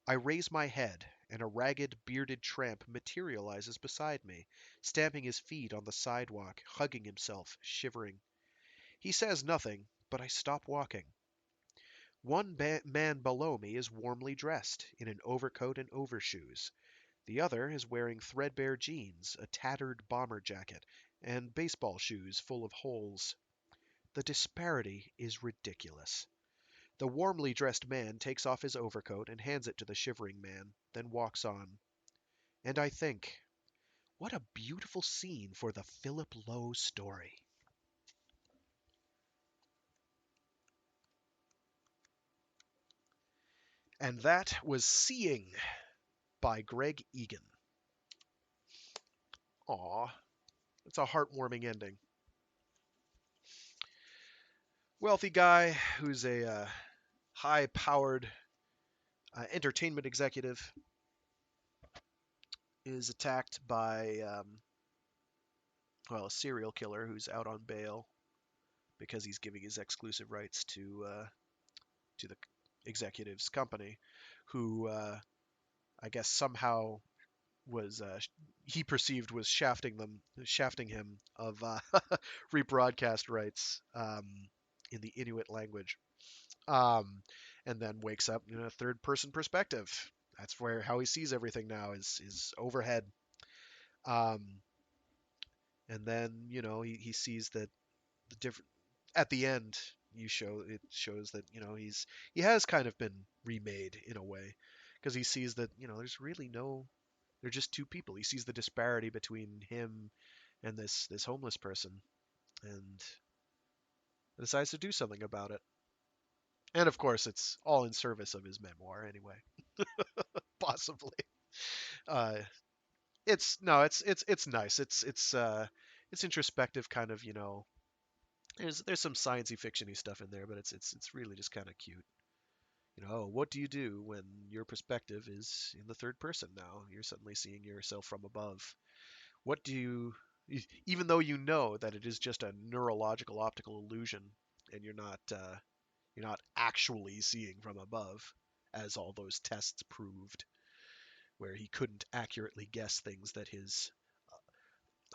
I raise my head, and a ragged, bearded tramp materializes beside me, stamping his feet on the sidewalk, hugging himself, shivering. He says nothing, but I stop walking. One man below me is warmly dressed, in an overcoat and overshoes. The other is wearing threadbare jeans, a tattered bomber jacket, and baseball shoes full of holes. The disparity is ridiculous. The warmly dressed man takes off his overcoat and hands it to the shivering man, then walks on. And I think, what a beautiful scene for the Philip Lowe story. And that was Seeing by Greg Egan. Aw, it's a heartwarming ending. Wealthy guy who's a high-powered entertainment executive is attacked by, well, a serial killer who's out on bail because he's giving his exclusive rights to the executive's company, who I guess somehow was he perceived was shafting him of rebroadcast rights in the Inuit language, um, and then wakes up in a third-person perspective. That's where how he sees everything now is overhead, um, and then he sees that the different at the end it shows that he has kind of been remade in a way because he sees that there's really They're just two people. He sees the disparity between him and this homeless person, and decides to do something about it. And of course, it's all in service of his memoir, anyway. Possibly. Uh, it's no, it's nice. It's introspective, kind of. There's some sciencey fictiony stuff in there, but it's really just kind of cute. What do you do when your perspective is in the third person now? You're suddenly seeing yourself from above. What do you, even though you know that it is just a neurological optical illusion, and you're not actually seeing from above, as all those tests proved, where he couldn't accurately guess things that his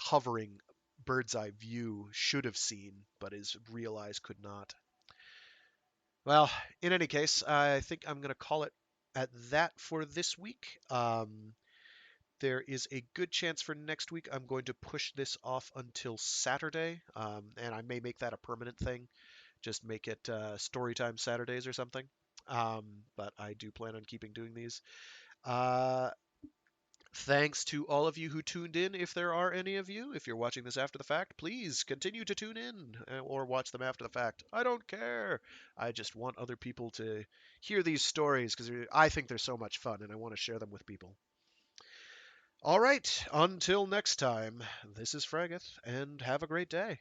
hovering bird's eye view should have seen, but his real eyes could not. Well, in any case, I think I'm going to call it at that for this week. There is a good chance for next week I'm going to push this off until Saturday, and I may make that a permanent thing. Just make it Storytime Saturdays or something. But I do plan on keeping doing these. Uh, Thanks to all of you who tuned in. If there are any of you, if you're watching this after the fact, please continue to tune in or watch them after the fact. I don't care. I just want other people to hear these stories because I think they're so much fun and I want to share them with people. All right, until next time, this is Fraggeth, and have a great day.